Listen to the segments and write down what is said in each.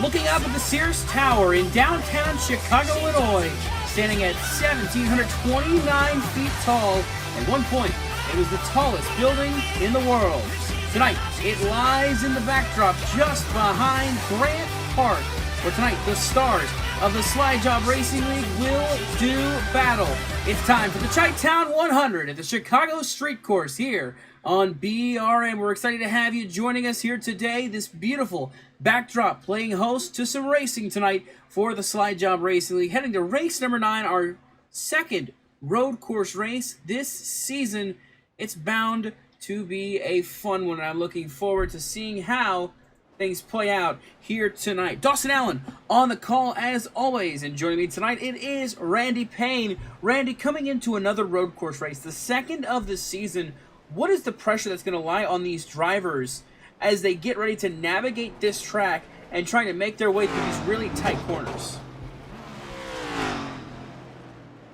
Looking up at the Sears Tower in downtown Chicago, Illinois, standing at 1,729 feet tall. At one point, it was the tallest building in the world. Tonight, it lies in the backdrop just behind Grant Park, where tonight the stars of the Slide Jawb Racing League will do battle. It's time for the Chi-Town 100 at the Chicago Street Course here on BRM. We're excited to have you joining us here today. This beautiful backdrop playing host to some racing tonight for the Slide Jawb Racing League. Heading to race number 9, our second road course race this season. It's bound to be a fun one, and I'm looking forward to seeing how things play out here tonight. Dawson Allen on the call as always, and joining me tonight it is Randy Payne. Randy, coming into another road course race, the second of the season, what is the pressure that's going to lie on these drivers as they get ready to navigate this track and trying to make their way through these really tight corners?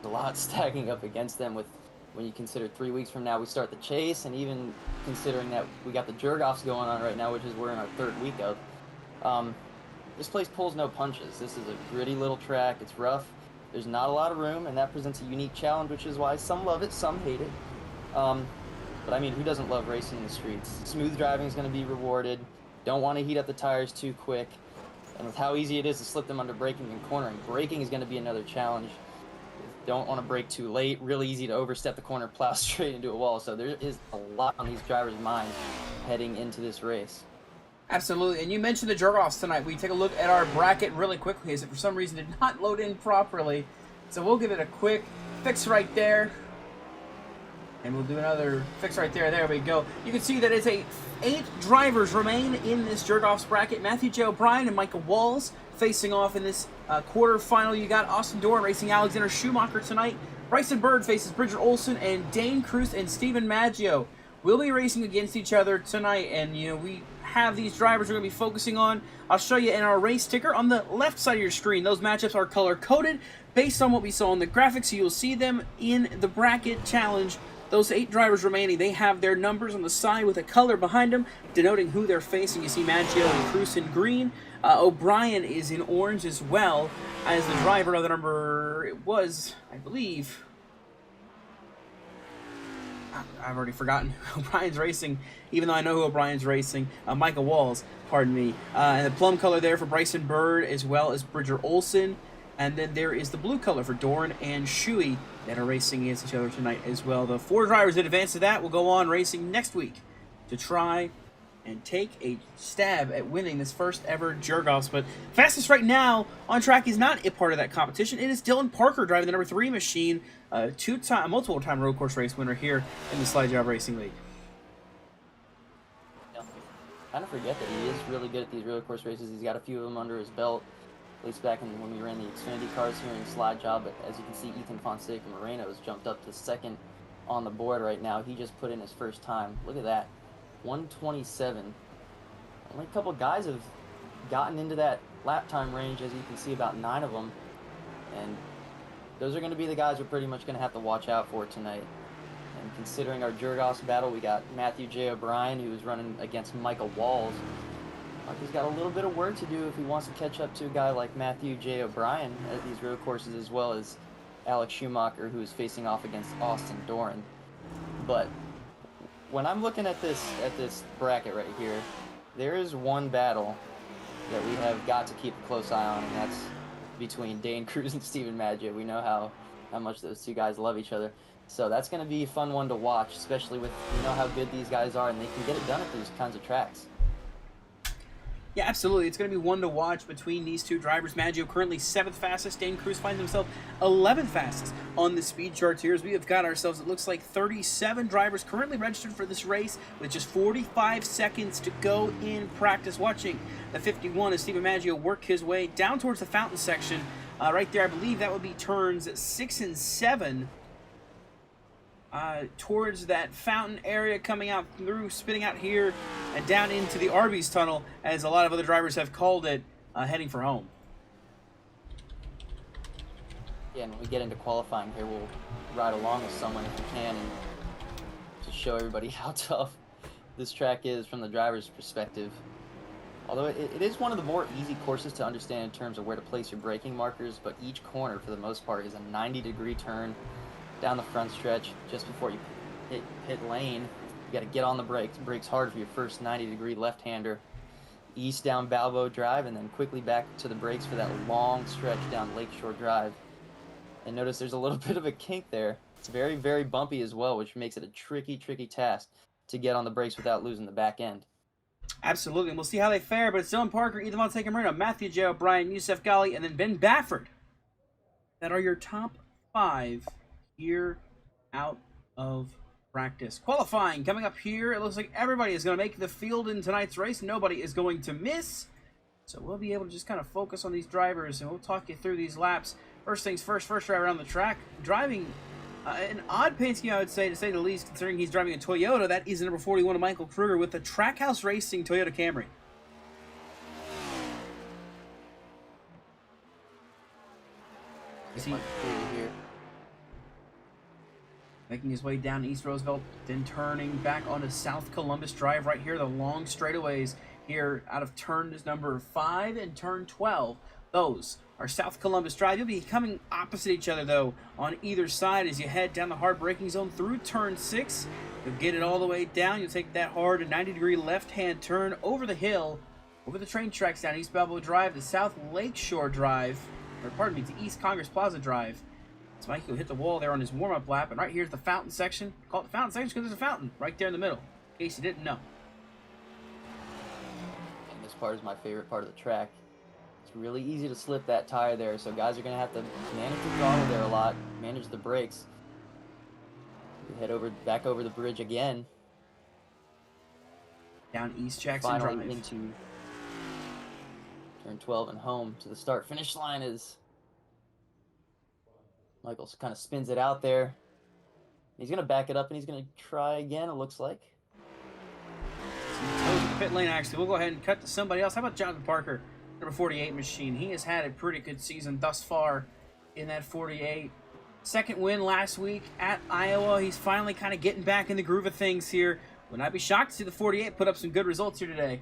A lot stacking up against them with when you consider 3 weeks from now we start the chase, and even considering that we got the jerk-offs going on right now, which is we're in our third week of. This place pulls no punches. This is a gritty little track. It's rough. There's not a lot of room, and that presents a unique challenge, which is why some love it, some hate it. But I mean, who doesn't love racing in the streets? Smooth driving is going to be rewarded. Don't want to heat up the tires too quick. And with how easy it is to slip them under braking and cornering, braking is going to be another challenge. Don't want to brake too late. Really easy to overstep the corner, plow straight into a wall. So there is a lot on these drivers' minds heading into this race. Absolutely. And you mentioned the jerk-offs tonight. We take a look at our bracket really quickly, as it for some reason did not load in properly. So we'll give it a quick fix right there. And we'll do another fix right there. There we go. You can see that it's 8 drivers remain in this jerk-offs bracket. Matthew J. O'Brien and Michael Walls facing off in this quarterfinal. You got Austin Doran racing Alexander Schumacher tonight. Bryson Bird faces Bridget Olson, and Dane Cruz and Steven Maggio will be racing against each other tonight. And you know, we have these drivers we're going to be focusing on. I'll show you in our race ticker on the left side of your screen. Those matchups are color-coded based on what we saw in the graphics, so you'll see them in the bracket challenge. Those 8 drivers remaining, they have their numbers on the side with a color behind them, denoting who they're facing. You see Maggio and Cruz in green. O'Brien is in orange as well as the driver of the number, it was, I believe, I've already forgotten who O'Brien's racing, even though I know who O'Brien's racing. Michael Walls, pardon me. And the plum color there for Bryson Bird as well as Bridger Olson. And then there is the blue color for Doran and Shuey that are racing against each other tonight as well. The 4 drivers that advance to that will go on racing next week to try and take a stab at winning this first ever jerk-offs. But fastest right now on track is not a part of that competition. It is Dylan Parker driving the number 3 machine, multiple-time road course race winner here in the Slide Jawb Racing League. Yeah. Kind of forget that he is really good at these road course races. He's got a few of them under his belt. At least back when we ran the Xfinity cars here in Slide Jawb. But as you can see, Ethan Fonseca Moreno has jumped up to second on the board right now. He just put in his first time. Look at that. 127. Only a couple guys have gotten into that lap time range, as you can see, about 9 of them. And those are going to be the guys we're pretty much going to have to watch out for tonight. And considering our jerk-offs battle, we got Matthew J. O'Brien, who's running against Michael Walls. He's got a little bit of work to do if he wants to catch up to a guy like Matthew J. O'Brien at these road courses, as well as Alex Schumacher, who's facing off against Austin Doran. But when I'm looking at this bracket right here, there is one battle that we have got to keep a close eye on, and that's between Dane Cruz and Steven Maggio. We know how much those two guys love each other. So that's going to be a fun one to watch, especially with how good these guys are, and they can get it done at these kinds of tracks. Yeah, absolutely. It's going to be one to watch between these 2 drivers. Maggio currently 7th fastest. Dane Cruz finds himself 11th fastest on the speed charts here. As we have got ourselves, it looks like 37 drivers currently registered for this race with just 45 seconds to go in practice. Watching the 51 as Steven Maggio work his way down towards the fountain section. Right there, I believe that would be turns 6 and 7. Towards that fountain area, coming out through, spinning out here, and down into the Arby's tunnel, as a lot of other drivers have called it, heading for home. Yeah, and when we get into qualifying here, we'll ride along with someone if we can, and just show everybody how tough this track is from the driver's perspective. Although it is one of the more easy courses to understand in terms of where to place your braking markers, but each corner, for the most part, is a 90-degree turn down the front stretch just before you hit pit lane. You got to get on the brakes hard for your first 90-degree left-hander. East down Balboa Drive, and then quickly back to the brakes for that long stretch down Lakeshore Drive. And notice there's a little bit of a kink there. It's very, very bumpy as well, which makes it a tricky task to get on the brakes without losing the back end. Absolutely, and we'll see how they fare, but it's Dylan Parker, Ethan Fonseca Marino, Matthew Jawb, Brian, Yusuf Ghali, and then Ben Bafford. That are your top 5 here out of practice. Qualifying coming up here. It looks like everybody is going to make the field in tonight's race. Nobody is going to miss. So we'll be able to just kind of focus on these drivers, and we'll talk you through these laps. First things first driver on the track, driving an odd paint scheme, I would say, to say the least, considering he's driving a Toyota. That is number 41 of Michael Kruger with the Trackhouse Racing Toyota Camry. See here. Making his way down East Roosevelt, then turning back onto South Columbus Drive right here, the long straightaways here out of turns number 5 and turn 12. Those are South Columbus Drive. You'll be coming opposite each other, though, on either side as you head down the hard braking zone through turn 6. You'll get it all the way down. You'll take that hard 90-degree left-hand turn over the hill, over the train tracks down East Balboa Drive to South Lakeshore Drive, or pardon me, to East Congress Plaza Drive. So Mike will hit the wall there on his warm-up lap, and right here's the fountain section. Call it the fountain section because there's a fountain right there in the middle, in case you didn't know. And this part is my favorite part of the track. It's really easy to slip that tire there, so guys are going to have to manage the throttle there a lot, manage the brakes. We head back over the bridge again. Down East Jackson Finally Drive. Into turn 12 and home to the start-finish line is Michael kind of spins it out there. He's going to back it up, and he's going to try again, it looks like. Some toes in the pit lane, actually. We'll go ahead and cut to somebody else. How about Jonathan Parker, number 48 machine? He has had a pretty good season thus far in that 48. Second win last week at Iowa. He's finally kind of getting back in the groove of things here. Would not be shocked to see the 48 put up some good results here today.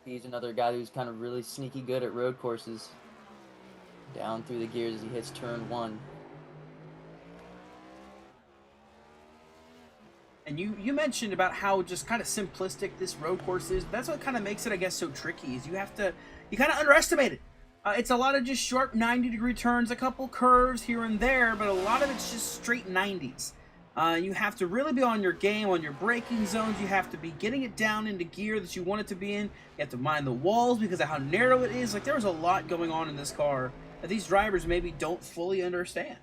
He's another guy who's kind of really sneaky good at road courses. Down through the gears as he hits turn 1. And you mentioned about how just kind of simplistic this road course is. That's what kind of makes it, I guess, so tricky, is you kind of underestimate it. It's a lot of just sharp 90-degree turns, a couple curves here and there, but a lot of it's just straight 90s. You have to really be on your game, on your braking zones. You have to be getting it down into gear that you want it to be in. You have to mind the walls because of how narrow it is. Like, there's a lot going on in this car that these drivers maybe don't fully understand.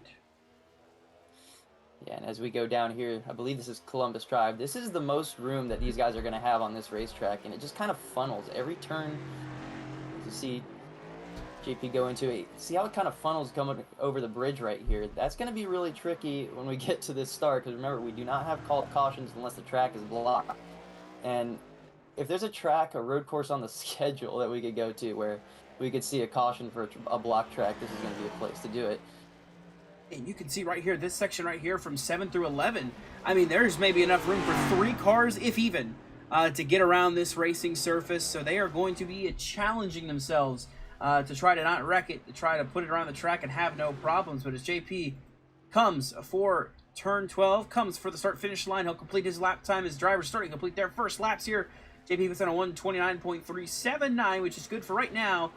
Yeah, and as we go down here, I believe this is Columbus Drive. This is the most room that these guys are going to have on this racetrack, and it just kind of funnels. Every turn, you see JP go into it. See how it kind of funnels coming over the bridge right here? That's going to be really tricky when we get to this start, because remember, we do not have called cautions unless the track is blocked. And if there's a road course on the schedule that we could go to where we could see a caution for a block track, this is going to be a place to do it. And you can see right here, this section right here from 7 through 11, I mean, there's maybe enough room for 3 cars, if even, to get around this racing surface. So they are going to be challenging themselves to try to not wreck it, to try to put it around the track and have no problems. But as JP comes for turn 12, comes for the start-finish line, he'll complete his lap time. His drivers starting to complete their first laps here. JP was on a 1:29.379, which is good for right now.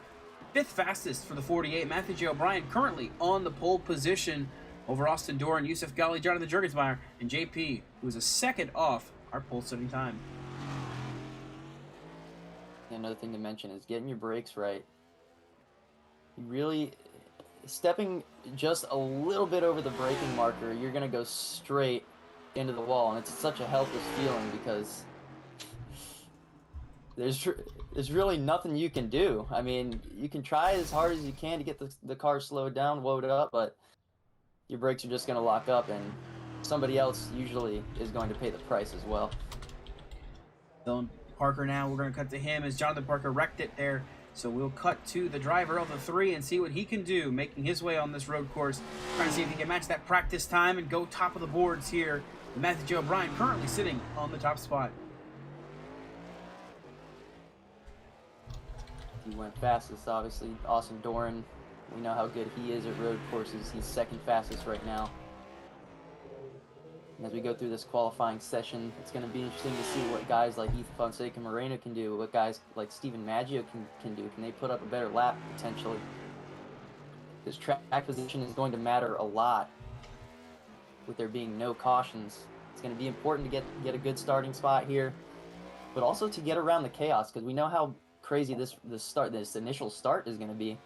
5th fastest for the 48. Matthew J. O'Brien currently on the pole position over Austin Doran, Yusuf Ghali, Jonathan Jurgensmeyer, and JP, who is a second off our pole-setting time. Another thing to mention is getting your brakes right. You really, stepping just a little bit over the braking marker, you're going to go straight into the wall, and it's such a helpless feeling because there's really nothing you can do. I mean, you can try as hard as you can to get the car slowed down, loaded up, but your brakes are just going to lock up, and somebody else usually is going to pay the price as well. Dylan Parker now, we're going to cut to him as Jonathan Parker wrecked it there. So we'll cut to the driver of the 3 and see what he can do, making his way on this road course, trying to see if he can match that practice time and go top of the boards here. Matthew J. O'Brien currently sitting on the top spot. He went fastest, obviously. Austin Doran, we know how good he is at road courses. He's second fastest right now. And as we go through this qualifying session, it's going to be interesting to see what guys like Ethan Fonseca Moreno can do, what guys like Steven Maggio can do. Can they put up a better lap, potentially? This track position is going to matter a lot with there being no cautions. It's going to be important to get a good starting spot here, but also to get around the chaos, because we know how crazy this initial start is going to be.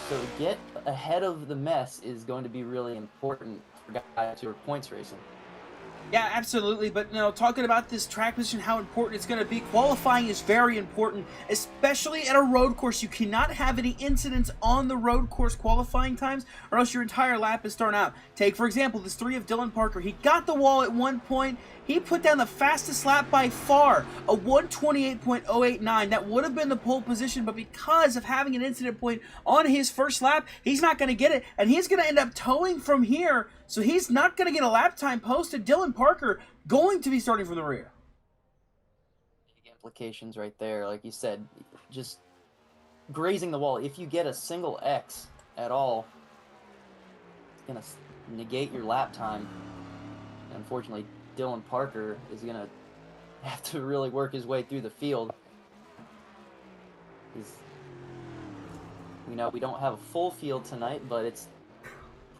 So to get ahead of the mess is going to be really important for guys who are points racing. Yeah, absolutely. But no, talking about this track position, how important it's going to be, qualifying is very important, especially at a road course. You cannot have any incidents on the road course qualifying times, or else your entire lap is thrown out. Take, for example, this 3 of Dylan Parker. He got the wall at one point. He put down the fastest lap by far, a 128.089. That would have been the pole position, but because of having an incident point on his first lap, he's not going to get it, and he's going to end up towing from here, so he's not going to get a lap time posted. Dylan Parker going to be starting from the rear. Big implications right there. Like you said, just grazing the wall. If you get a single X at all, it's going to negate your lap time. And unfortunately, Dylan Parker is going to have to really work his way through the field. We know we don't have a full field tonight, but it's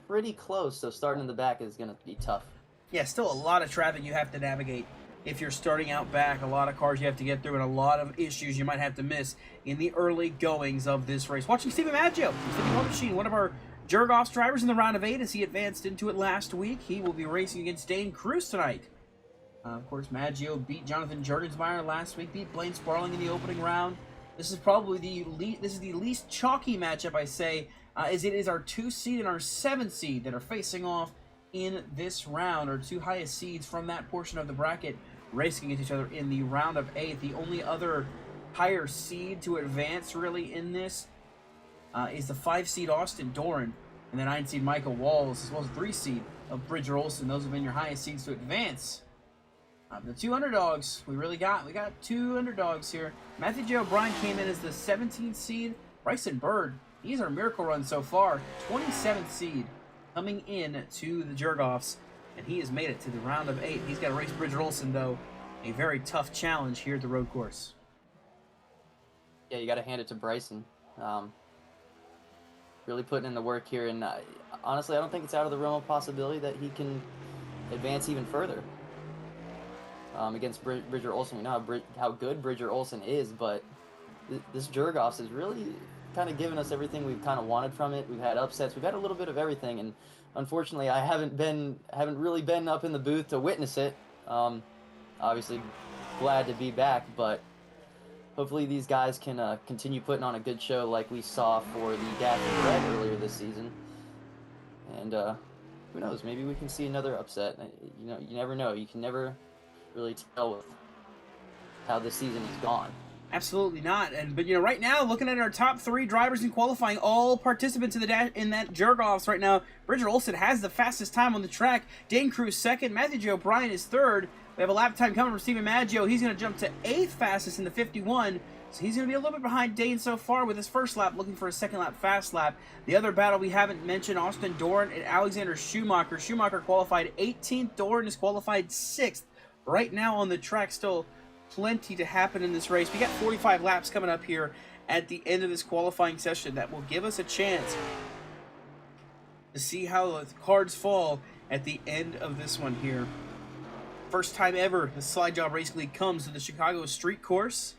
pretty close, so starting in the back is going to be tough. Yeah, still a lot of traffic you have to navigate if you're starting out back. A lot of cars you have to get through, and a lot of issues you might have to miss in the early goings of this race. Watching Steven Maggio, the 51 machine, one of our Jawb drivers in the round of 8 as he advanced into it last week. He will be racing against Dane Cruz tonight. Of course, Maggio beat Jonathan Jurgensmeyer last week, beat Blaine Sparling in the opening round. This is probably the least chalky matchup, I say, as it is our 2 seed and our 7 seed that are facing off in this round, or 2 highest seeds from that portion of the bracket racing against each other in the round of 8. The only other higher seed to advance really in this is the 5 seed Austin Doran and the 9 seed Michael Walls, as well as 3 seed of Bridger Olson. Those have been your highest seeds to advance. The 2 underdogs we got 2 underdogs here. Matthew J. O'Brien came in as the 17th seed. Bryson Bird, he's our miracle run so far, 27th seed coming in to the Jurgoffs, and he has made it to the round of 8. He's got to race Bridger Olson, though. A very tough challenge here at the road course. Yeah, you got to hand it to Bryson. Really putting in the work here, and honestly, I don't think it's out of the realm of possibility that he can advance even further. Against Bridger Olson, we know how good Bridger Olson is, but this Jurgoffs is really kind of given us everything we've kind of wanted from it. We've had upsets, we've had a little bit of everything, and unfortunately, I haven't really been up in the booth to witness it. Obviously, glad to be back, but hopefully these guys can continue putting on a good show like we saw for the Dash and Red earlier this season. And who knows? Maybe we can see another upset. You know, you never know. You can never really tell with how this season has gone. Absolutely not. But you know, right now, looking at our top 3 drivers in qualifying, all participants in that Jurgoffs right now, Bridger Olson has the fastest time on the track. Dane Cruz second. Matthew J. O'Brien is third. We have a lap time coming from Steven Maggio. He's going to jump to 8th fastest in the 51. So he's going to be a little bit behind Dane so far with his first lap, looking for a second lap fast lap. The other battle we haven't mentioned, Austin Doran and Alexander Schumacher. Schumacher qualified 18th. Doran is qualified 6th. Right now on the track, still plenty to happen in this race. We got 45 laps coming up here at the end of this qualifying session that will give us a chance to see how the cards fall at the end of this one here. First time ever the Slide Job Racing League comes to the Chicago Street Course.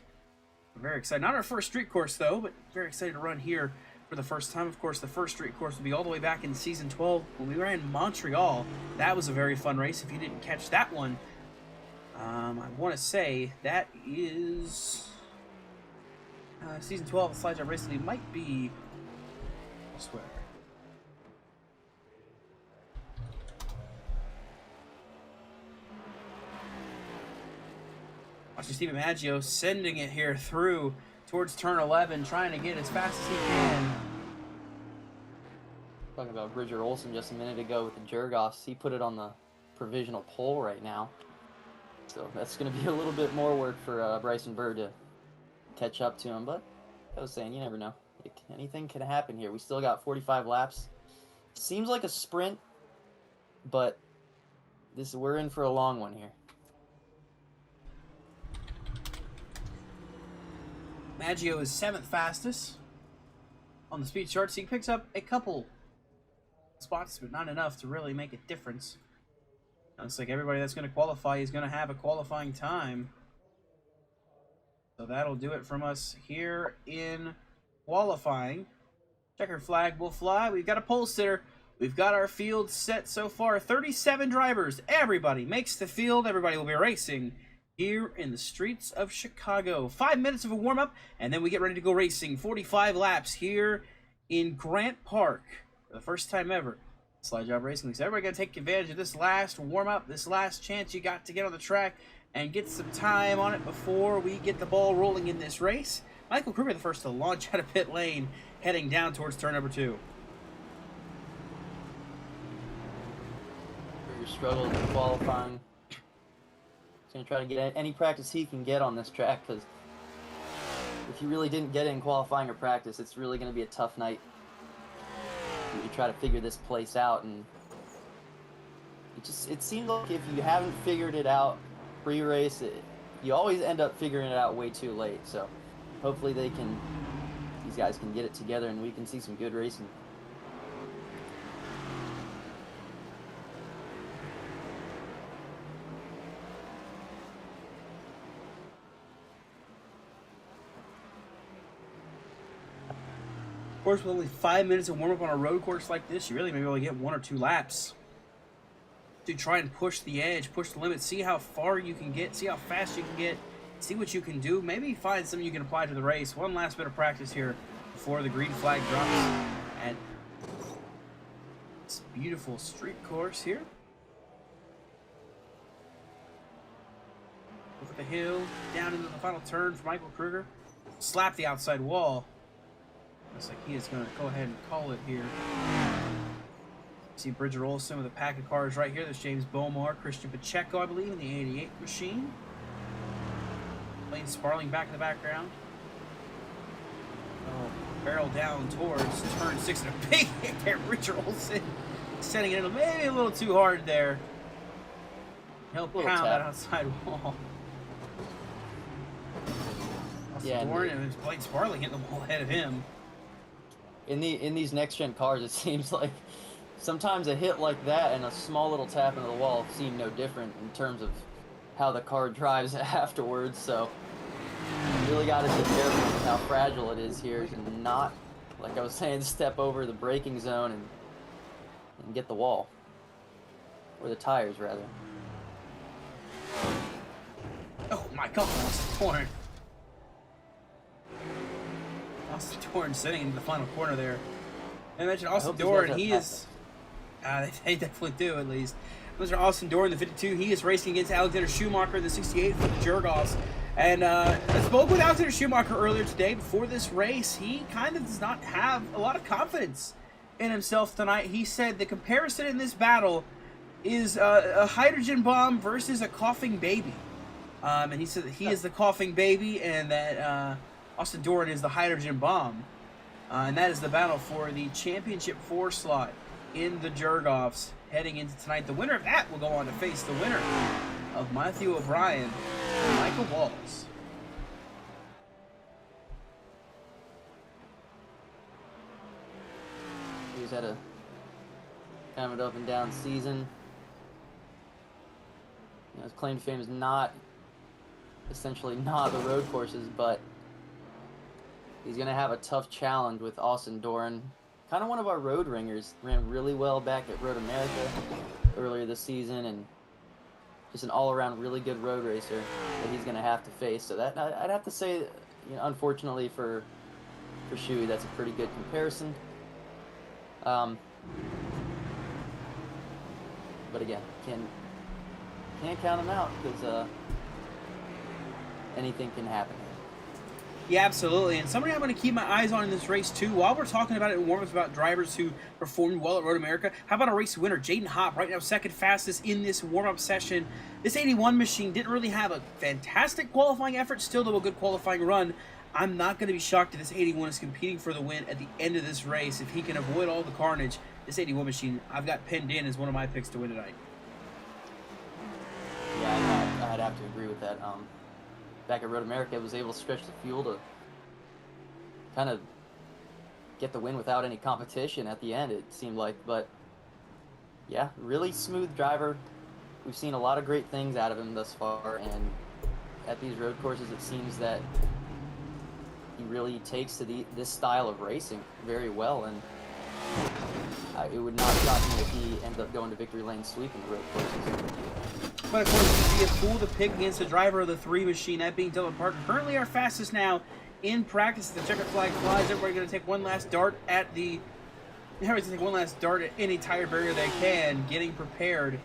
We're very excited. Not our first street course, though, but very excited to run here for the first time. Of course, the first street course will be all the way back in Season 12 when we ran Montreal. That was a very fun race. If you didn't catch that one, I want to say that is Season 12 of Slide Job Racing League. Might be, I swear. Watching Steven Maggio sending it here through towards turn 11, trying to get as fast as he can. Talking about Bridger Olson just a minute ago with the Jurgoffs, he put it on the provisional pole right now. So that's going to be a little bit more work for Bryson Bird to catch up to him, but I was saying, you never know. Anything can happen here. We still got 45 laps. Seems like a sprint, but we're in for a long one here. Maggio is 7th fastest on the speed chart, so he picks up a couple spots, but not enough to really make a difference. It's like everybody that's going to qualify is going to have a qualifying time. So that'll do it from us here in qualifying. Checkered flag will fly. We've got a pole sitter. We've got our field set so far. 37 drivers. Everybody makes the field. Everybody will be racing here in the streets of Chicago. 5 minutes of a warm-up, and then we get ready to go racing. 45 laps here in Grant Park for the first time ever. Slide Job Racing. So everybody got to take advantage of this last warm-up, this last chance you got to get on the track and get some time on it before we get the ball rolling in this race. Michael Kruger the first to launch out of pit lane, heading down towards turn number 2. Kruger struggled in qualifying. He's going to try to get any practice he can get on this track, because if he really didn't get it in qualifying or practice, it's really going to be a tough night. You try to figure this place out, and it seems like if you haven't figured it out pre-race, you always end up figuring it out way too late. So hopefully these guys can get it together and we can see some good racing. Of course, with only 5 minutes of warm-up on a road course like this, you really may be able to get 1 or 2 laps to try and push the edge, push the limit, see how far you can get, see how fast you can get, see what you can do. Maybe find something you can apply to the race. One last bit of practice here before the green flag drops at this beautiful street course here. Over the hill, down into the final turn for Michael Kruger. Slap the outside wall. Looks like he is going to go ahead and call it here. See Bridger Olson with a pack of cars right here. There's James Bomar, Christian Pacheco, I believe, in the 88 machine. Lane Sparling back in the background. Oh, barrel down towards turn 6 and a big hit there. Bridger Olson setting it in maybe a little too hard there. He'll pound that outside wall. Yeah, Dorn and it was Blake Sparling hitting the wall ahead of him. In these next-gen cars, it seems like sometimes a hit like that and a small little tap into the wall seem no different in terms of how the car drives afterwards. So you really got to be careful with how fragile it is here and not, like I was saying, step over the braking zone and get the wall. Or the tires, rather. Oh my God, Austin Dorn. Austin Dorn sitting in the final corner there. I mentioned Austin Dorn, he is... they definitely do, at least. Mr. Austin Dorn, the 52, he is racing against Alexander Schumacher, the 68 for the Jurgoffs. And I spoke with Alexander Schumacher earlier today before this race. He kind of does not have a lot of confidence in himself tonight. He said the comparison in this battle is a hydrogen bomb versus a coughing baby. And he said that he is the coughing baby and that Austin Dorn is the hydrogen bomb. And that is the battle for the championship 4 slot in the Jurgoffs heading into tonight. The winner of that will go on to face the winner of Matthew O'Brien and Michael Walls. He's had a kind of an up and down season. You know, his claim to fame is essentially not the road courses, but he's going to have a tough challenge with Austin Dorn. Kind of one of our road ringers. Ran really well back at Road America earlier this season, and just an all-around really good road racer that he's going to have to face. So that I'd have to say, you know, unfortunately for Shuey, that's a pretty good comparison. But again, can't count him out because anything can happen. Yeah, absolutely. And somebody I'm going to keep my eyes on in this race, too. While we're talking about it in warm-ups about drivers who performed well at Road America, how about our race winner, Jaden Hopp, right now second fastest in this warm-up session. This 81 machine didn't really have a fantastic qualifying effort, still though a good qualifying run. I'm not going to be shocked if this 81 is competing for the win at the end of this race. If he can avoid all the carnage, this 81 machine, I've got pinned in as one of my picks to win tonight. Yeah, I'd have to agree with that. Back at Road America, was able to stretch the fuel to kind of get the win without any competition at the end, it seemed like. But yeah, really smooth driver. We've seen a lot of great things out of him thus far, and at these road courses, it seems that he really takes to this style of racing very well, and it would not shock me if he ends up going to victory lane sweeping the road courses. But of course, it'd be a fool to pick against the driver of the 3 machine, that being Dylan Parker. Currently our fastest now in practice. The checkered flag flies. Everybody going to take one last dart at any tire barrier they can, getting prepared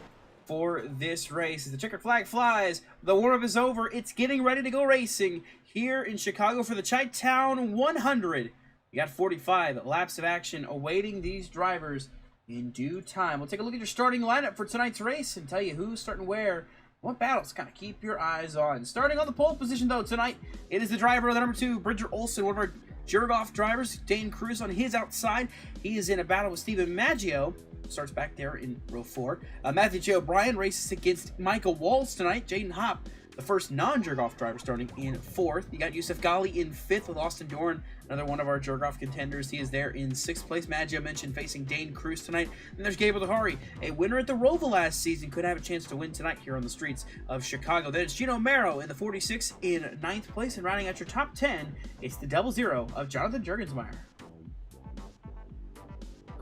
for this race. As the checkered flag flies, the warm-up is over. It's getting ready to go racing here in Chicago for the Chi-Town 100. We got 45 laps of action awaiting these drivers in due time. We'll take a look at your starting lineup for tonight's race and tell you who's starting where, what battles kind of keep your eyes on. Starting on the pole position, though, tonight, it is the driver of the number 2, Bridger Olson, one of our Jawb drivers. Dane Cruz on his outside. He is in a battle with Stephen Maggio. Starts back there in row 4. Matthew J. O'Brien races against Michael Walls tonight. Jaden Hopp, the first non-Jawb driver, starting in 4th. You got Yusuf Ghali in 5th with Austin Dorn, another one of our Jawb contenders. He is there in 6th place. Maggio mentioned facing Dane Cruz tonight. And there's Gabriel Dahari, a winner at the Roval last season, could have a chance to win tonight here on the streets of Chicago. Then it's Gino Mero in the 46 in 9th place. And rounding out your top 10, it's the 00 of Jonathan Jurgensmeyer.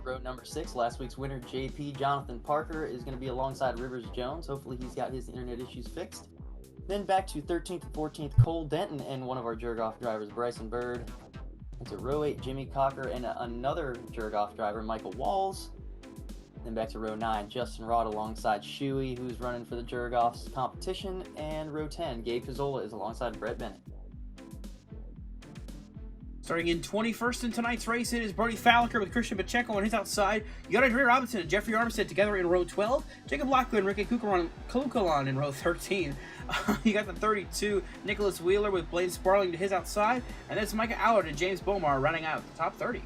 Road number 6, last week's winner, JP Jonathan Parker, is going to be alongside Rivers Jones. Hopefully he's got his internet issues fixed. Then back to 13th and 14th, Cole Denton and one of our Jurgov drivers, Bryson Bird. Into row 8, Jimmy Cocker and another Jurgov driver, Michael Walls. Then back to row 9, Justin Rod alongside Shuey, who's running for the Jurgov's competition. And row 10, Gabe Pizzola is alongside Brett Bennett. Starting in 21st in tonight's race, it is Brody Falliker with Christian Pacheco on his outside. You got Adria Robinson and Jeffrey Armstead together in row 12. Jacob Lockwood and Ricky Kukulon in row 13. You got the 32, Nicholas Wheeler with Blaine Sparling to his outside. And then it's Micah Allard and James Bomar running out the top 30.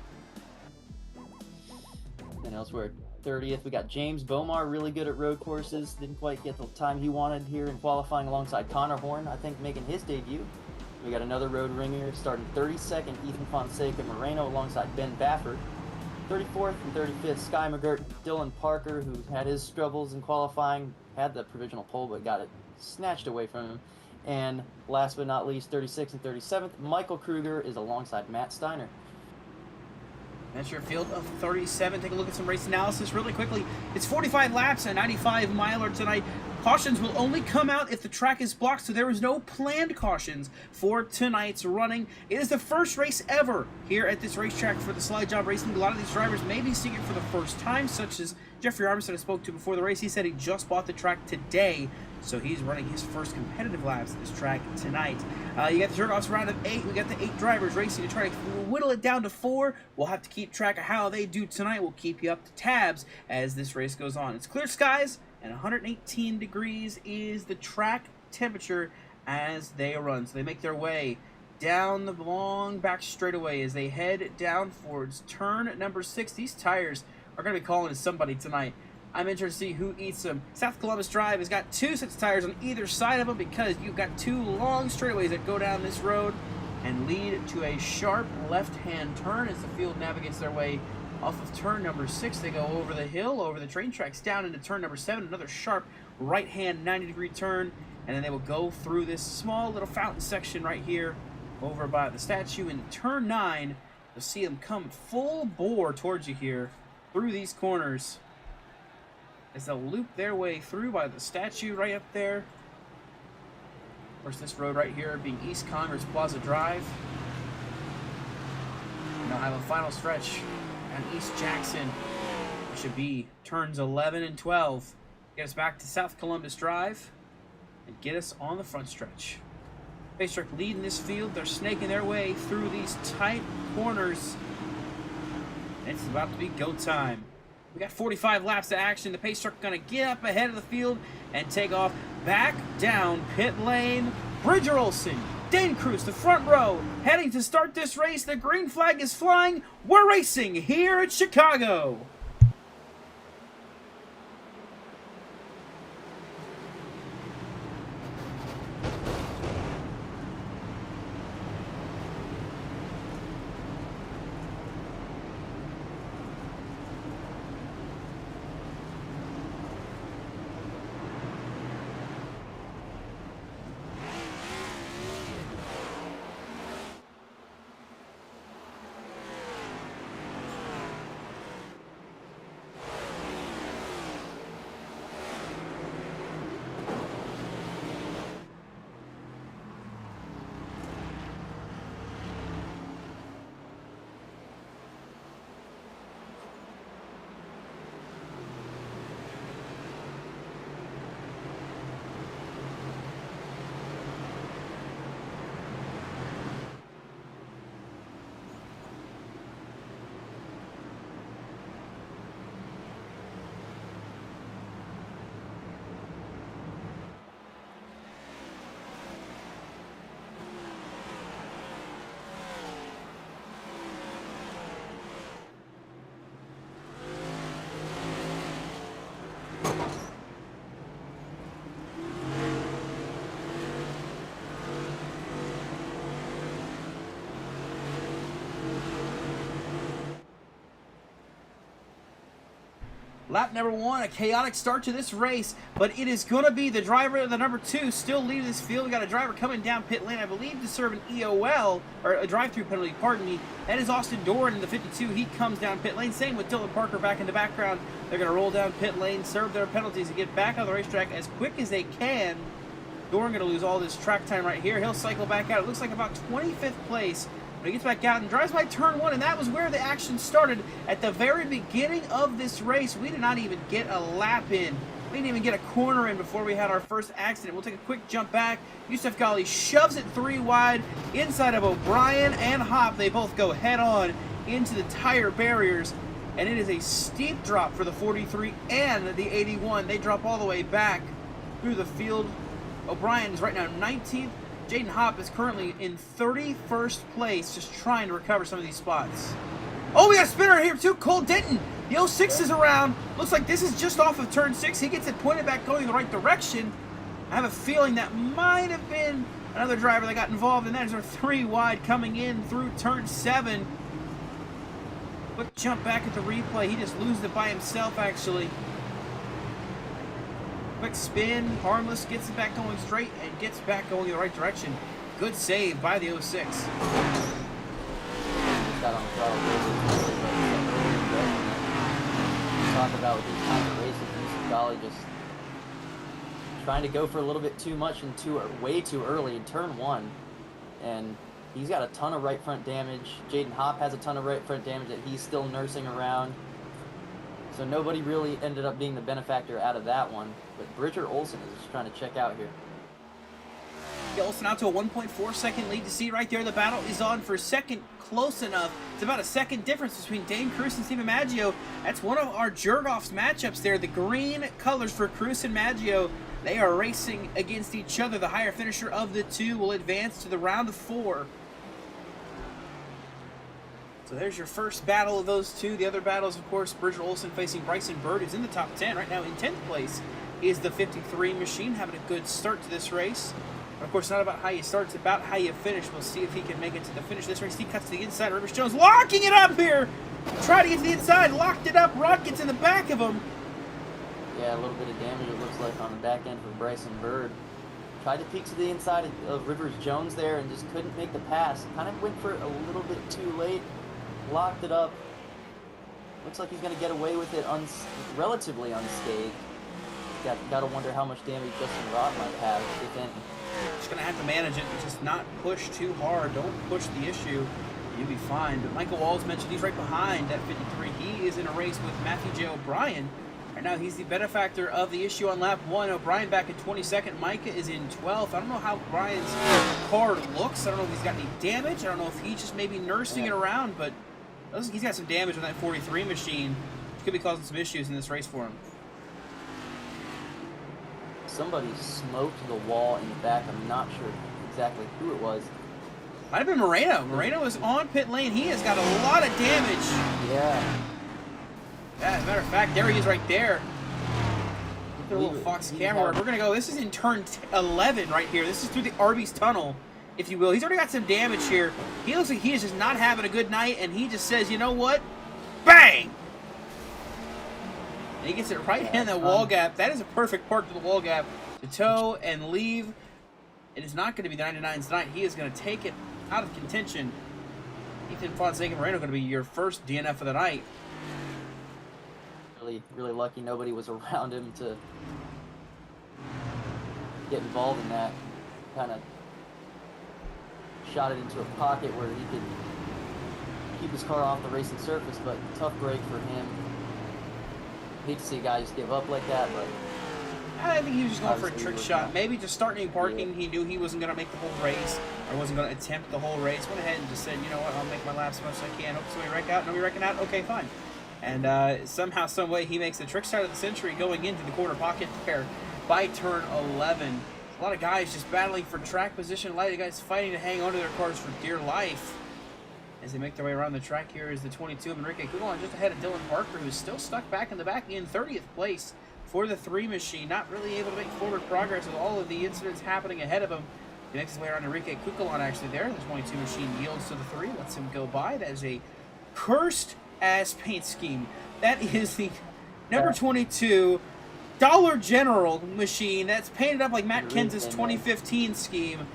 And elsewhere, 30th, we got James Bomar, really good at road courses. Didn't quite get the time he wanted here in qualifying alongside Connor Horn, I think making his debut. We got another road ringer starting 32nd, Ethan Fonseca Moreno alongside Ben Baffert. 34th and 35th, Sky McGirt, Dylan Parker, who had his struggles in qualifying, had the provisional pole but got it snatched away from him. And last but not least, 36th and 37th, Michael Kruger is alongside Matt Steiner. That's your field of 37. Take a look at some race analysis really quickly. It's 45 laps and 95 miler tonight. Cautions will only come out if the track is blocked, so there is no planned cautions for tonight's running. It is the first race ever here at this racetrack for the Slide Job Racing. A lot of these drivers may be seeing it for the first time, such as Jeffrey Armstead I spoke to before the race. He said he just bought the track today, so he's running his first competitive laps at this track tonight. You got the Jurgov's round of 8. We got the 8 drivers racing to try to whittle it down to 4. We'll have to keep track of how they do tonight. We'll keep you up to tabs as this race goes on. It's clear skies, and 118 degrees is the track temperature as they run. So they make their way down the long back straightaway as they head down towards turn number 6. These tires are going to be calling to somebody tonight. I'm interested to see who eats them. South Columbus Drive has got 2 sets of tires on either side of them because you've got 2 long straightaways that go down this road and lead to a sharp left-hand turn as the field navigates their way off of turn number 6. They go over the hill, over the train tracks, down into turn number 7, another sharp right-hand 90-degree turn, and then they will go through this small little fountain section right here over by the statue. In turn 9, you'll see them come full bore towards you here through these corners as they'll loop their way through by the statue right up there. Of course, this road right here being East Congress Plaza Drive. And they'll have a final stretch on East Jackson, which should be turns 11 and 12. Get us back to South Columbus Drive and get us on the front stretch. Pace truck leading this field. They're snaking their way through these tight corners. And it's about to be go time. We got 45 laps of action. The pace truck going to get up ahead of the field and take off back down pit lane. Bridger Olson, Dane Cruz, the front row, heading to start this race. The green flag is flying. We're racing here at Chicago. Lap number 1, a chaotic start to this race, but it is going to be the driver, the number 2, still leading this field. We got a driver coming down pit lane, I believe, to serve an EOL, or a drive-through penalty, pardon me. That is Austin Doran in the 52. He comes down pit lane. Same with Dylan Parker back in the background. They're going to roll down pit lane, serve their penalties, and get back on the racetrack as quick as they can. Doran going to lose all this track time right here. He'll cycle back out. It looks like about 25th place. But he gets back out and drives by turn 1, and that was where the action started. At the very beginning of this race, we did not even get a lap in. We didn't even get a corner in before we had our first accident. We'll take a quick jump back. Yusuf Ghali shoves it 3 wide inside of O'Brien and Hop. They both go head-on into the tire barriers, and it is a steep drop for the 43 and the 81. They drop all the way back through the field. O'Brien is right now 19th. Jaden Hop is currently in 31st place, just trying to recover some of these spots. Oh, we got a spinner here too, Cole Denton. The 06 is around. Looks like this is just off of turn 6. He gets it pointed back going in the right direction. I have a feeling that might have been another driver that got involved, and there's our 3 wide coming in through turn 7. Quick jump back at the replay. He just loses it by himself, actually. Quick spin, harmless, gets it back going straight, and gets back going in the right direction. Good save by the 06. Got on talk about with these kind of races, Yusuf Ghali just trying to go for a little bit too much and way too early in turn 1, and he's got a ton of right front damage. Jaden Hop has a ton of right front damage that he's still nursing around. So nobody really ended up being the benefactor out of that one. But Bridger Olsen is just trying to check out here. Olsen out to a 1.4 second lead. To see right there, the battle is on for second, close enough. It's about a second difference between Dane Cruz and Steven Maggio. That's one of our Jergoff's matchups there. The green colors for Cruz and Maggio. They are racing against each other. The higher finisher of the 2 will advance to the round of 4. So there's your first battle of those 2. The other battles, of course, Bridger Olsen facing Bryson Bird, who's in the top 10. Right now in 10th place is the 53 machine, having a good start to this race. But of course, it's not about how you start, it's about how you finish. We'll see if he can make it to the finish of this race. He cuts to the inside. Rivers Jones locking it up here. Try to get to the inside, locked it up. Rod gets in the back of him. Yeah, a little bit of damage, it looks like, on the back end for Bryson Bird. Tried to peek to the inside of Rivers Jones there and just couldn't make the pass. Kind of went for it a little bit too late. Locked it up. Looks like he's going to get away with it relatively unscathed. Got to wonder how much damage Justin Rod might have, if any. Just going to have to manage it and just not push too hard. Don't push the issue. You'll be fine. But Michael Walls mentioned he's right behind at 53. He is in a race with Matthew J. O'Brien. Right now, he's the benefactor of the issue on lap 1. O'Brien back in 22nd. Micah is in 12th. I don't know how Brian's car looks. I don't know if he's got any damage. I don't know if he's just maybe nursing it around, but he's got some damage on that 43 machine, which could be causing some issues in this race for him. Somebody smoked the wall in the back. I'm not sure exactly who it was. Might have been Moreno. Moreno was on pit lane. He has got a lot of damage. Yeah. As a matter of fact, there he is right there. Look at the little Fox camera. We're going to go. This is in turn 11 right here. This is through the Arby's tunnel, if you will. He's already got some damage here. He looks like he is just not having a good night, and he just says, you know what? Bang! And he gets it right in the wall gap. That is a perfect park to the wall gap to tow and leave. It is not going to be the 99s tonight. He is going to take it out of contention. Ethan Fonseca and Moreno going to be your first DNF of the night. Really lucky nobody was around him to get involved in that. Kind of shot it into a pocket where he could keep his car off the racing surface, but tough break for him. Hate to see a guy just give up like that, but I think he was just going for a trick shot. Maybe just starting parking. Yeah. He knew he wasn't going to make the whole race, or wasn't going to attempt the whole race. Went ahead and just said, you know what, I'll make my laps as much as I can. Hope somebody wreck out. Nobody wrecking out? Okay, fine. And somehow, some way, he makes the trick shot of the century going into the corner pocket there by turn 11. A lot of guys just battling for track position. A lot of guys fighting to hang onto their cars for dear life. As they make their way around the track, here is the 22 of Enrique Cugelon just ahead of Dylan Parker, who's still stuck back in the back in 30th place for the 3 machine. Not really able to make forward progress with all of the incidents happening ahead of him. He makes his way around Enrique Cugelon actually there. The 22 machine yields to the 3, lets him go by. That is a cursed ass paint scheme. That is the number 22 Dollar General machine that's painted up like Matt Kenseth's 2015 scheme.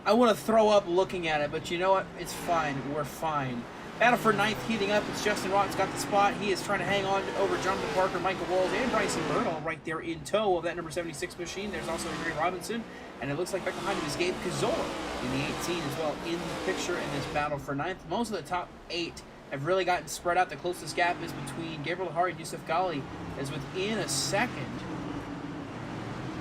I want to throw up looking at it, but you know what? It's fine. We're fine. Battle for 9th heating up. It's Justin Rock's got the spot. He is trying to hang on over Jonathan Parker, Michael Walls, and Bryson Bernal right there in tow of that number 76 machine. There's also Ray Robinson, and it looks like back behind him is Gabe Cazola in the 18 as well in the picture in this battle for 9th. Most of the top 8 have really gotten spread out. The closest gap is between Gabriel Hari and Yusuf Ghali, as within a second.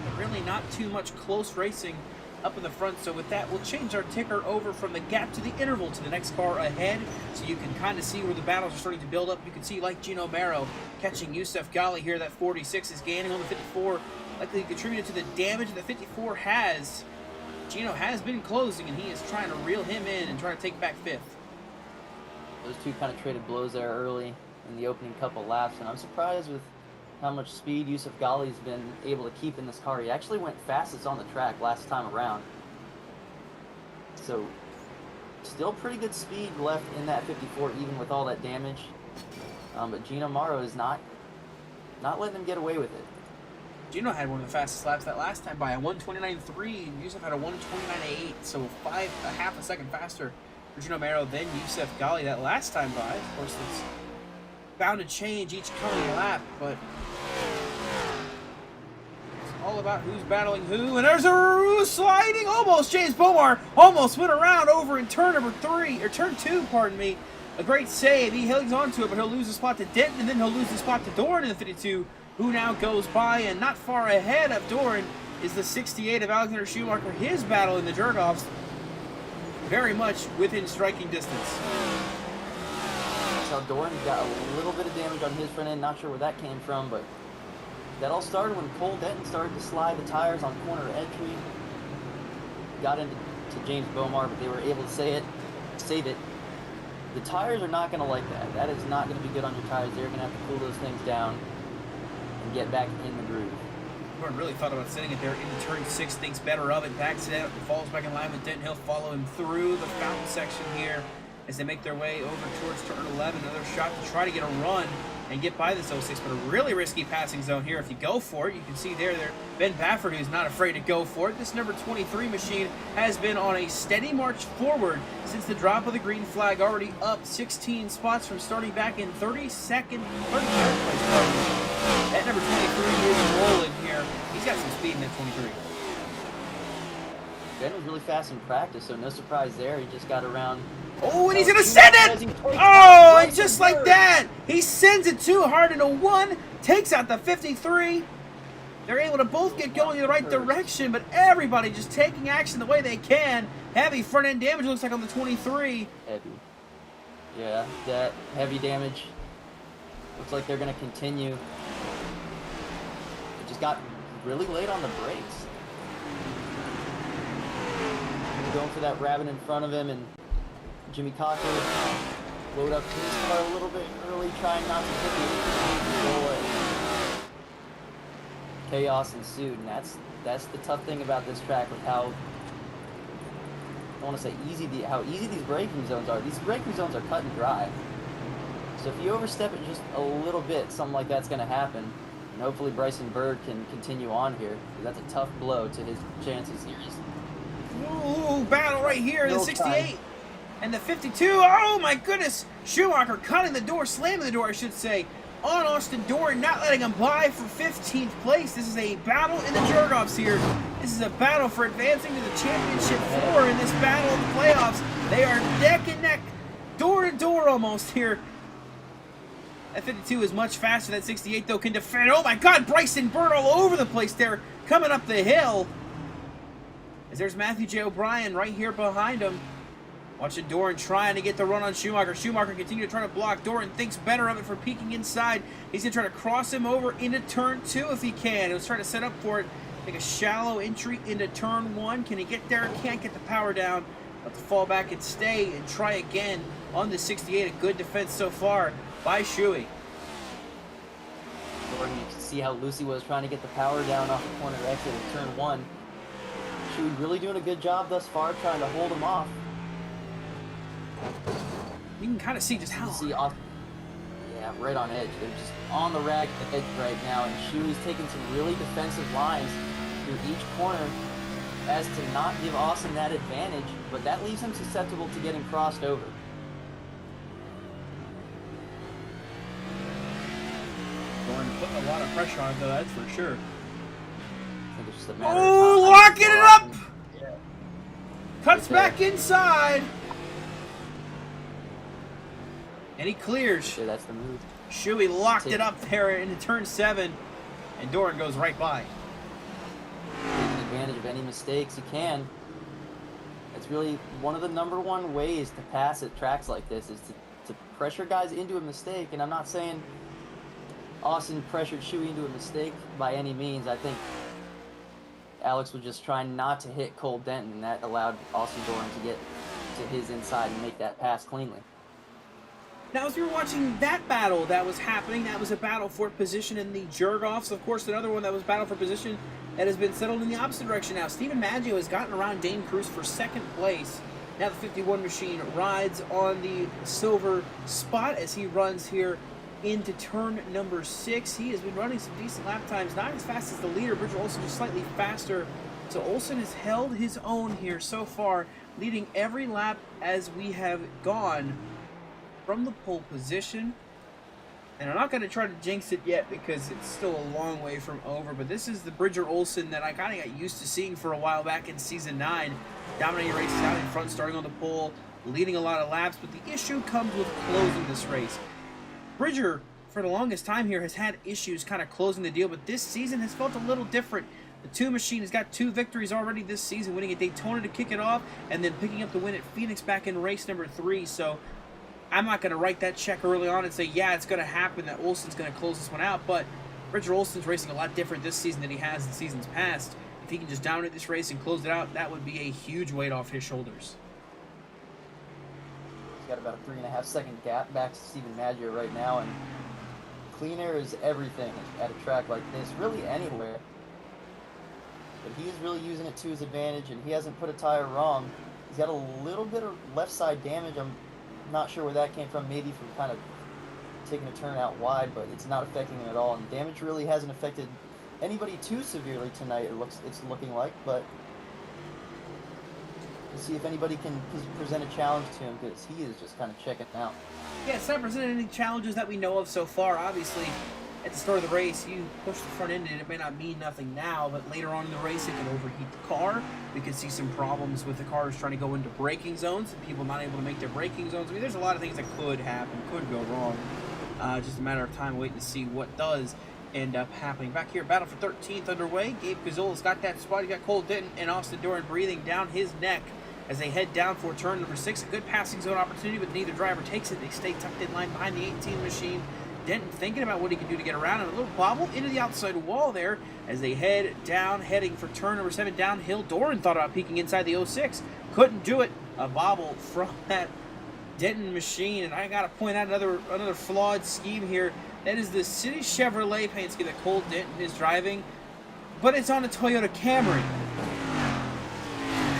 But really not too much close racing up in the front. So with that, we'll change our ticker over from the gap to the interval to the next car ahead, so you can kind of see where the battles are starting to build up. You can see, like Gino Mero catching Yusuf Ghali here, that 46 is gaining on the 54, likely contributed to the damage that 54 has. Gino has been closing, and he is trying to reel him in and try to take back 5th. Those two kind of traded blows there early in the opening couple laps, and I'm surprised with how much speed Yusuf Ghali's been able to keep in this car. He actually went fastest on the track last time around. So, still pretty good speed left in that 54, even with all that damage. But Gino Maro is not letting him get away with it. Gino had one of the fastest laps that last time by a 1:29.3, and Yusuf had a 1:29.8, so a half a second faster for Gino Mero than Yusuf Ghali that last time by. Of course, it's bound to change each coming lap, but it's all about who's battling who. And there's a sliding, almost James Bomar almost went around over in turn number 3, or turn 2, pardon me. A great save. He hangs on to it, but he'll lose the spot to Denton, and then he'll lose the spot to Doran in the 52, who now goes by. And not far ahead of Doran is the 68 of Alexander Schumacher. His battle in the jerk-offs very much within striking distance. So Doran got a little bit of damage on his front end. Not sure where that came from, but that all started when Cole Denton started to slide the tires on corner entry. Got into James Bomar, but they were able to save it. The tires are not going to like that. That is not going to be good on your tires. They're going to have to cool those things down and get back in the groove. Doran really thought about sending it there into turn 6, thinks better of it, backs it out, and falls back in line with Denton. He'll follow him through the fountain section here as they make their way over towards turn 11. Another shot to try to get a run and get by this 06, but a really risky passing zone here. If you go for it, you can see there Ben Baffert, who's not afraid to go for it. This number 23 machine has been on a steady march forward since the drop of the green flag, already up 16 spots from starting back in 33rd place. That number 23 is rolling here. He's got some speed in that 23. Ben was really fast in practice, so no surprise there. He just got around. Oh, and he's going to send it! Oh, and just like that, he sends it too hard into 1, takes out the 53. They're able to both get going in the right direction, but everybody just taking action the way they can. Heavy front end damage looks like on the 23. Heavy. Yeah, that heavy damage. Looks like they're going to continue. It just got really late on the brakes. going for that rabbit in front of him, and Jimmy Cocker load up his car a little bit early, trying not to hit the goal. Chaos ensued, and that's the tough thing about this track with how, I want to say how easy these braking zones are. These braking zones are cut and dry. So if you overstep it just a little bit, something like that's going to happen. And hopefully Bryson Berg can continue on here. That's a tough blow to his chances here. Ooh, battle right here in the 68 and the 52. Oh my goodness! Schumacher cutting the door, slamming the door, I should say, on Austin Doran, not letting him by for 15th place. This is a battle in the Jawbs here. This is a battle for advancing to the championship 4 in this battle of the playoffs. They are neck and neck, door to door almost here. That 52 is much faster. That 68, though, can defend. Oh, my God. Bryson Bird all over the place there, coming up the hill. As there's Matthew J. O'Brien right here behind him. Watching Doran trying to get the run on Schumacher. Schumacher continues to try to block. Doran thinks better of it for peeking inside. He's going to try to cross him over into turn 2 if he can. He was trying to set up for it. Make a shallow entry into turn 1. Can he get there? Can't get the power down. Have to fall back and stay and try again on the 68. A good defense so far by Shuey. Doran, you can see how Lucy was trying to get the power down off the corner exit of turn 1. Shuey really doing a good job thus far trying to hold him off. You can kind of see just how. Yeah, right on edge. They're just on the ragged edge right now, and Shuey's taking some really defensive lines through each corner as to not give Austin that advantage, but that leaves him susceptible to getting crossed over. Doran putting a lot of pressure on it, though, that's for sure. I think it's just a matter of Oh, time. locking it up! Yeah. Cuts back inside. And he clears. Yeah, that's the move. Shuey locked it up there into turn 7, and Doran goes right by. Taking advantage of any mistakes you can. It's really one of the #1 ways to pass at tracks like this is to pressure guys into a mistake. And I'm not saying Austin pressured Shuey into a mistake by any means. I think Alex was just trying not to hit Cole Denton, and that allowed Austin Doran to get to his inside and make that pass cleanly. Now, as we were watching that battle that was happening, that was a battle for position in the Jurgoffs. Of course, another one that was battle for position that has been settled in the opposite direction now. Stephen Maggio has gotten around Dane Cruz for 2nd place. Now the 51 machine rides on the silver spot as he runs here into turn number 6. He has been running some decent lap times, not as fast as the leader. Bridger Olsen just slightly faster. So Olsen has held his own here so far, leading every lap as we have gone from the pole position. And I'm not going to try to jinx it yet because it's still a long way from over, but this is the Bridger Olsen that I kind of got used to seeing for a while back in Season 9. Dominating races out in front, starting on the pole, leading a lot of laps, but the issue comes with closing this race. Bridger, for the longest time here, has had issues kind of closing the deal, but this season has felt a little different. The 2 machine has got 2 victories already this season, winning at Daytona to kick it off, and then picking up the win at Phoenix back in race number 3, so I'm not going to write that check early on and say, yeah, it's going to happen that Olsen's going to close this one out, but Bridger Olsen's racing a lot different this season than he has in seasons past. If he can just dominate this race and close it out, that would be a huge weight off his shoulders. He's got about a 3.5-second gap back to Stephen Maggio right now, and clean air is everything at a track like this, really anywhere. But he is really using it to his advantage, and he hasn't put a tire wrong. He's got a little bit of left side damage. I'm not sure where that came from, maybe from kind of taking a turn out wide, but it's not affecting him at all. And damage really hasn't affected anybody too severely tonight, it's looking like, but we'll see if anybody can present a challenge to him, because he is just kind of checking out. Yeah, it's not presenting any challenges that we know of so far. Obviously, at the start of the race, you push the front end and it may not mean nothing now, but later on in the race, it can overheat the car. We could see some problems with the cars trying to go into braking zones and people not able to make their braking zones. I mean, there's a lot of things that could happen, could go wrong. Just a matter of time waiting to see what does end up happening. Back here, battle for 13th underway. Gabe Gazzola's got that spot. You got Cole Denton and Austin Doran breathing down his neck as they head down for turn number 6. A good passing zone opportunity, but neither driver takes it. They stay tucked in line behind the 18 machine. Denton thinking about what he can do to get around, and a little bobble into the outside wall there as they head down, heading for turn number 7 downhill. Doran thought about peeking inside the 06. Couldn't do it. A bobble from that Denton machine, and I gotta point out another flawed scheme here. That is the City Chevrolet paint scheme that Cole Denton is driving, but it's on a Toyota Camry.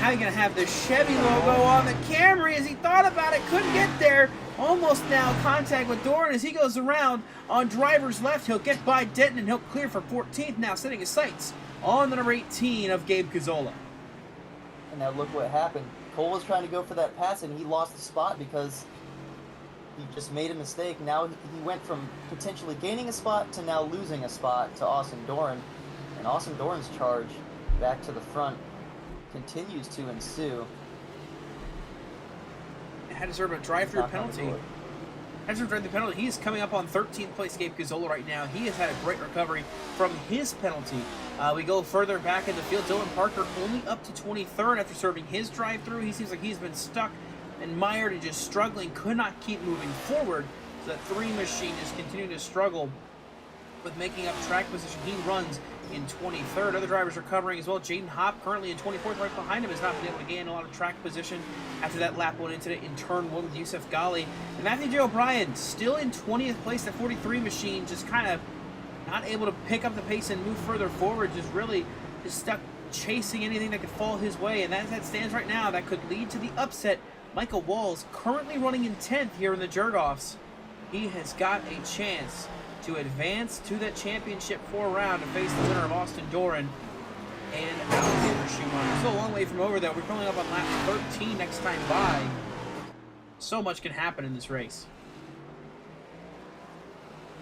How are you gonna have the Chevy logo on the Camry? As he thought about it, couldn't get there. Almost now contact with Doran as he goes around on driver's left. He'll get by Denton and he'll clear for 14th now, setting his sights on the number 18 of Gabe Cazzola. And now look what happened. Cole was trying to go for that pass and he lost the spot because he just made a mistake. Now he went from potentially gaining a spot to now losing a spot to Austin Doran. And Austin Doran's charge back to the front continues to ensue. Had to serve a drive-through penalty. Had to serve the penalty. He's coming up on 13th place, Gabe Cazzola right now. He has had a great recovery from his penalty. We go further back in the field. Dylan Parker only up to 23rd after serving his drive-through. He seems like he's been stuck and mired and just struggling. Could not keep moving forward. So that 3 machine is continuing to struggle with making up track position. He runs in 23rd. Other drivers are covering as well. Jaden Hopp currently in 24th. Right behind him has not been able to gain a lot of track position after that lap 1 incident in turn 1 with Yusuf Ghali. And Matthew J. O'Brien still in 20th place. That 43 machine just kind of not able to pick up the pace and move further forward. Just stuck chasing anything that could fall his way. And as that stands right now, that could lead to the upset. Michael Walls currently running in 10th here in the Jergoffs. He has got a chance to advance to that championship 4 round to face the winner of Austin Doran and Alexander Schumacher. Still a long way from over though. We're coming up on lap 13 next time by. So much can happen in this race.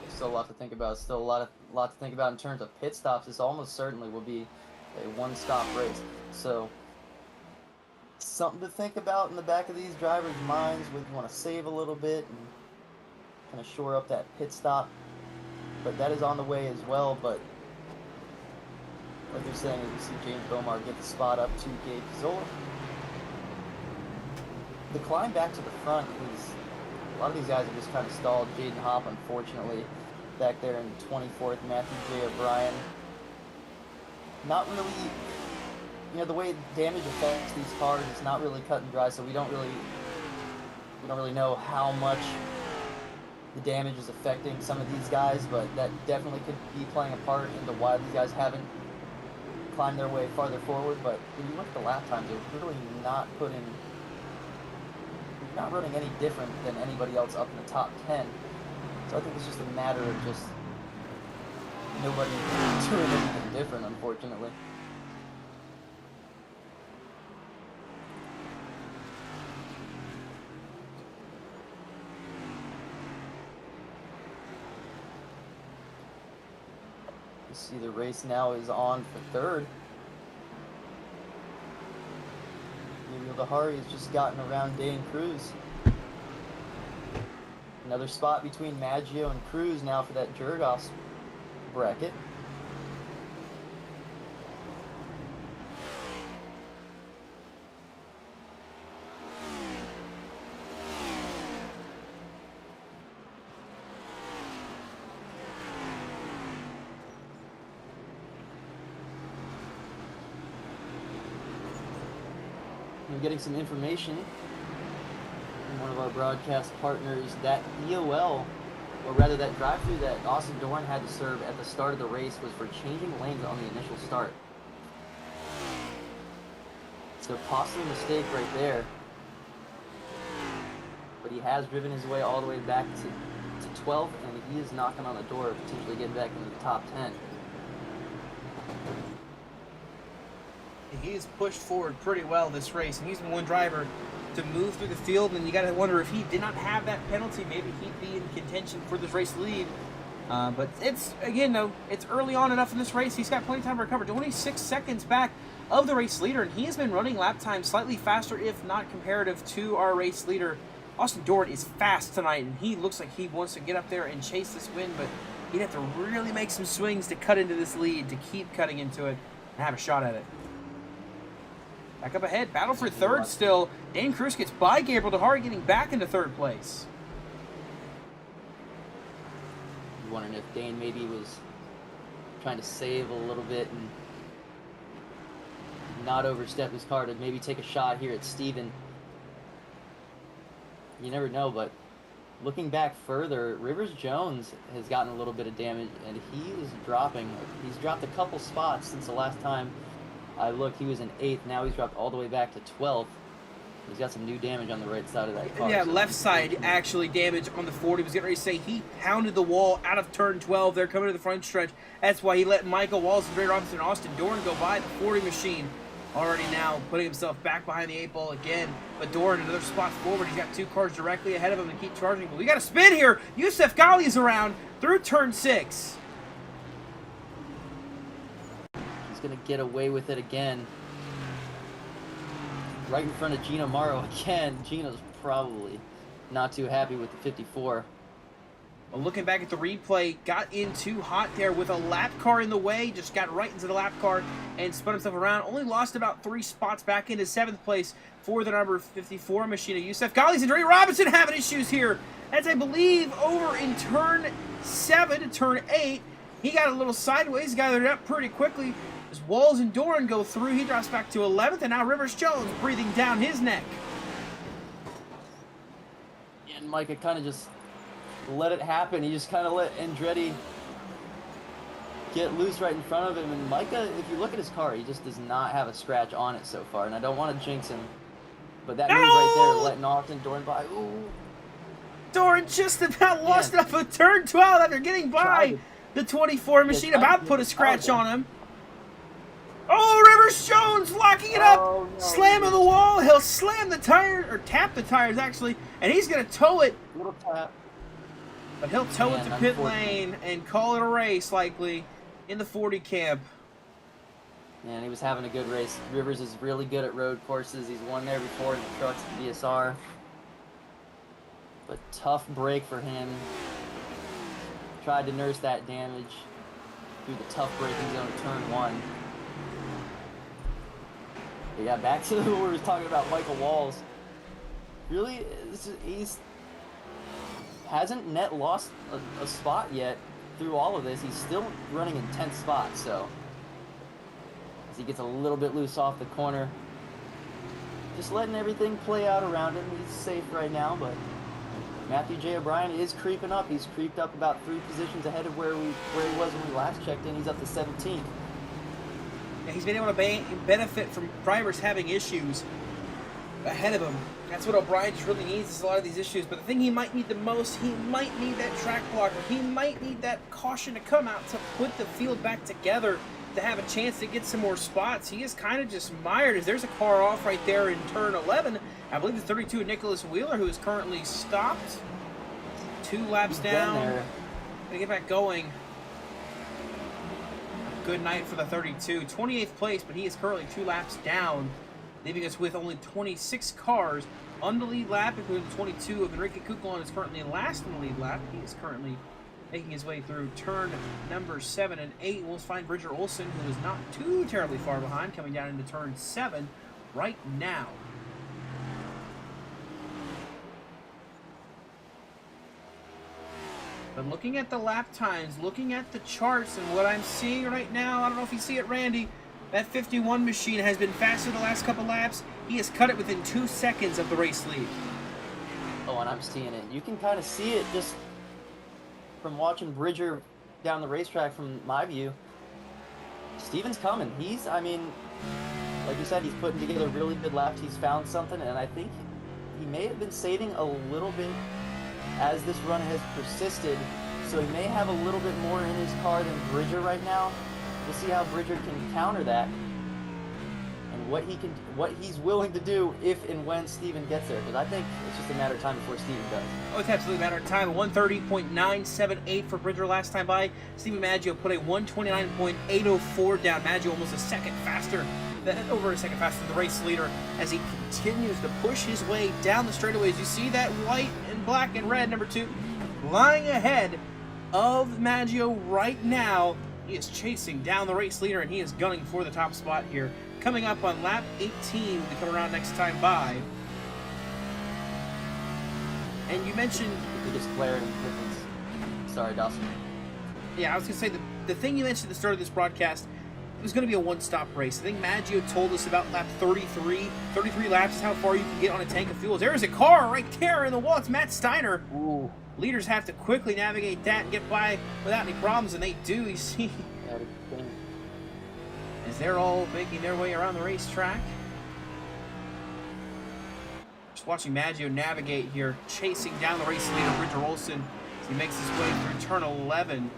Still a lot to think about. Still a lot to think about in terms of pit stops. This almost certainly will be a one-stop race. So something to think about in the back of these drivers' minds. Would you want to save a little bit and kind of shore up that pit stop? But that is on the way as well. But like you're saying, as you see James Bomar get the spot up to Gabe Cazzola. The climb back to the front is, a lot of these guys are just kind of stalled. Jaden Hopp, unfortunately, back there in 24th. Matthew J. O'Brien. Not really, the way damage affects these cars is not really cut and dry, so we don't really know how much the damage is affecting some of these guys, but that definitely could be playing a part into why these guys haven't climbed their way farther forward. But when you look at the lap times, they're really not running any different than anybody else up in the top 10. So I think it's just a matter of just nobody doing anything different, unfortunately. You see the race now is on for 3rd. Emil Dahari has just gotten around Dane Cruz. Another spot between Maggio and Cruz now for that Jergoffs bracket. We're getting some information from one of our broadcast partners that EOL, or rather that drive-through that Austin Doran had to serve at the start of the race was for changing lanes on the initial start. So possibly a mistake right there. But he has driven his way all the way back to 12th, and he is knocking on the door of potentially getting back into the top 10. He's pushed forward pretty well this race, and he's the one driver to move through the field, and you got to wonder if he did not have that penalty, maybe he'd be in contention for this race lead. But it's, again, though, it's early on enough in this race. He's got plenty of time to recover. 26 seconds back of the race leader, and he has been running lap time slightly faster, if not comparative, to our race leader. Austin Doran is fast tonight, and he looks like he wants to get up there and chase this win, but he'd have to really make some swings to cut into this lead, to keep cutting into it, and have a shot at it. Back up ahead, battle for 3rd still. Dane Cruz gets by Gabriel Dahari, getting back into 3rd place. wondering if Dane maybe was trying to save a little bit and not overstep his car to maybe take a shot here at Steven. You never know, but looking back further, Rivers Jones has gotten a little bit of damage, and he is dropping. He's dropped a couple spots since the last time I looked. He was in 8th. Now he's dropped all the way back to 12th. He's got some new damage on the right side of that car. Yeah, left side actually damage on the 40. I was getting ready to say he pounded the wall out of turn 12. They're coming to the front stretch. That's why he let Michael Wallace and Ray Robinson and Austin Dorn go by. The 40 machine already now putting himself back behind the 8 ball again. But Dorn, another spot forward. He's got 2 cars directly ahead of him to keep charging. But we got a spin here. Yusuf Ghali's around through turn 6. He's going to get away with it again. Right in front of Gino Morrow again. Gino's probably not too happy with the 54. Well, looking back at the replay, got in too hot there with a lap car in the way. Just got right into the lap car and spun himself around. Only lost about 3 spots back into 7th place for the number 54 machine of Yusuf Ghali's and Ray Robinson having issues here. As I believe over in turn 7 to turn 8, he got a little sideways, gathered it up pretty quickly. As Walls and Doran go through, he drops back to 11th, and now Rivers Jones breathing down his neck. And Micah kind of just let it happen. He just kind of let Andretti get loose right in front of him. And Micah, if you look at his car, he just does not have a scratch on it so far. And I don't want to jinx him, but that move right there, letting Austin Doran by. Ooh. Doran just about lost up a turn 12 after getting by the 24 machine, about to put a scratch on him. Oh, Rivers Jones locking it up, no, slamming the wall. He'll slam the tire, or tap the tires actually, and he's going to tow it. Little tap. But he'll tow it to pit lane and call it a race likely in the 40 camp. Man, he was having a good race. Rivers is really good at road courses. He's won there before in the trucks and DSR. But tough break for him. Tried to nurse that damage through the tough braking zone of turn 1. But yeah, back to what we were talking about, Michael Walls. Really, he's hasn't net lost a spot yet through all of this. He's still running in 10th spot, so as he gets a little bit loose off the corner, just letting everything play out around him. He's safe right now, but Matthew J. O'Brien is creeping up. He's creeped up about 3 positions ahead of where he was when we last checked in. He's up to 17th. He's been able to benefit from drivers having issues ahead of him. That's what O'Brien just really needs, is a lot of these issues. But the thing he might need the most, he might need that track blocker. He might need that caution to come out to put the field back together to have a chance to get some more spots. He is kind of just mired as there's a car off right there in turn 11. I believe it's 32 Nicholas Wheeler, who is currently stopped. 2 laps down. Gonna get back going. Good night for the 32. 28th place, but he is currently 2 laps down, leaving us with only 26 cars on the lead lap, including 22 of Enrique Cucalon is currently last in the lead lap. He is currently making his way through turn number 7 and 8. We'll find Bridger Olson, who is not too terribly far behind, coming down into turn 7 right now. But looking at the lap times, looking at the charts, and what I'm seeing right now, I don't know if you see it, Randy, that 51 machine has been faster the last couple laps. He has cut it within 2 seconds of the race lead. Oh, and I'm seeing it. You can kind of see it just from watching Bridger down the racetrack from my view. Steven's coming. I mean, like you said, he's putting together really good laps. He's found something, and I think he may have been saving a little bit as this run has persisted, so he may have a little bit more in his car than Bridger right now. We'll see how Bridger can counter that, and what he's willing to do if and when Steven gets there, because I think it's just a matter of time before Steven does. Oh, it's absolutely a matter of time. 130.978 for Bridger last time by. Steven Maggio put a 129.804 down. Maggio almost over a second faster than the race leader as he continues to push his way down the straightaways. You see that white and black and red number 2 lying ahead of Maggio right now. He is chasing down the race leader, and he is gunning for the top spot here. Coming up on lap 18 when we come around next time by. And you mentioned the biggest player in the difference. Sorry, Dawson. Yeah, I was going to say, the thing you mentioned at the start of this broadcast, it was going to be a one-stop race. I think Maggio told us about lap 33. 33 laps is how far you can get on a tank of fuel. There's a car right there in the wall. It's Matt Steiner. Ooh. Leaders have to quickly navigate that and get by without any problems, and they do, you see. As they're all making their way around the racetrack. Just watching Maggio navigate here, chasing down the race leader, Bridger Olsen, as he makes his way through turn 11,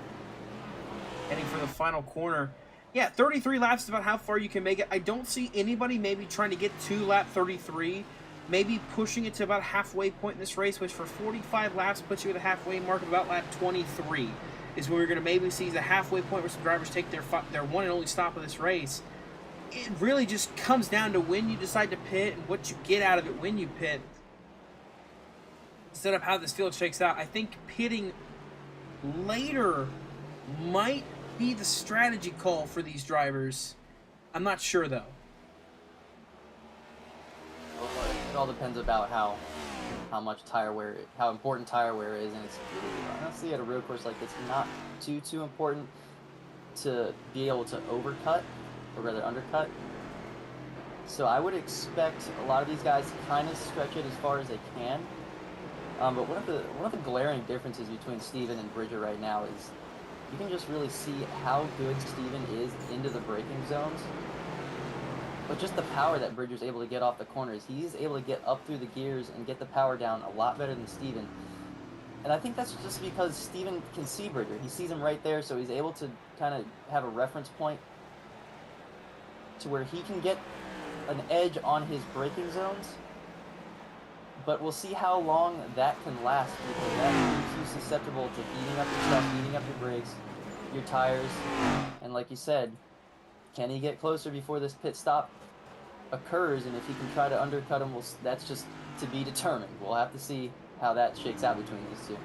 heading for the final corner. Yeah, 33 laps is about how far you can make it. I don't see anybody maybe trying to get to lap 33, maybe pushing it to about halfway point in this race, which for 45 laps puts you at a halfway mark of about lap 23, is when we're going to maybe see the halfway point where some drivers take their one and only stop of this race. It really just comes down to when you decide to pit and what you get out of it when you pit. Instead of how this field shakes out, I think pitting later might be the strategy call for these drivers. I'm not sure though. Well, it all depends about how much tire wear, how important tire wear is, and it's really, honestly, at a real course like this, not too important to be able to overcut, or rather undercut. So I would expect a lot of these guys to kind of stretch it as far as they can. But one of the glaring differences between Steven and Bridger right now is you can just really see how good Steven is into the braking zones. But just the power that Bridger's able to get off the corners, he's able to get up through the gears and get the power down a lot better than Steven. And I think that's just because Steven can see Bridger. He sees him right there, so he's able to kind of have a reference point to where he can get an edge on his braking zones. But we'll see how long that can last, because that leaves you susceptible to heating up your stuff, heating up your brakes, your tires, and like you said, can he get closer before this pit stop occurs? And if he can try to undercut him, that's just to be determined. We'll have to see how that shakes out between these two.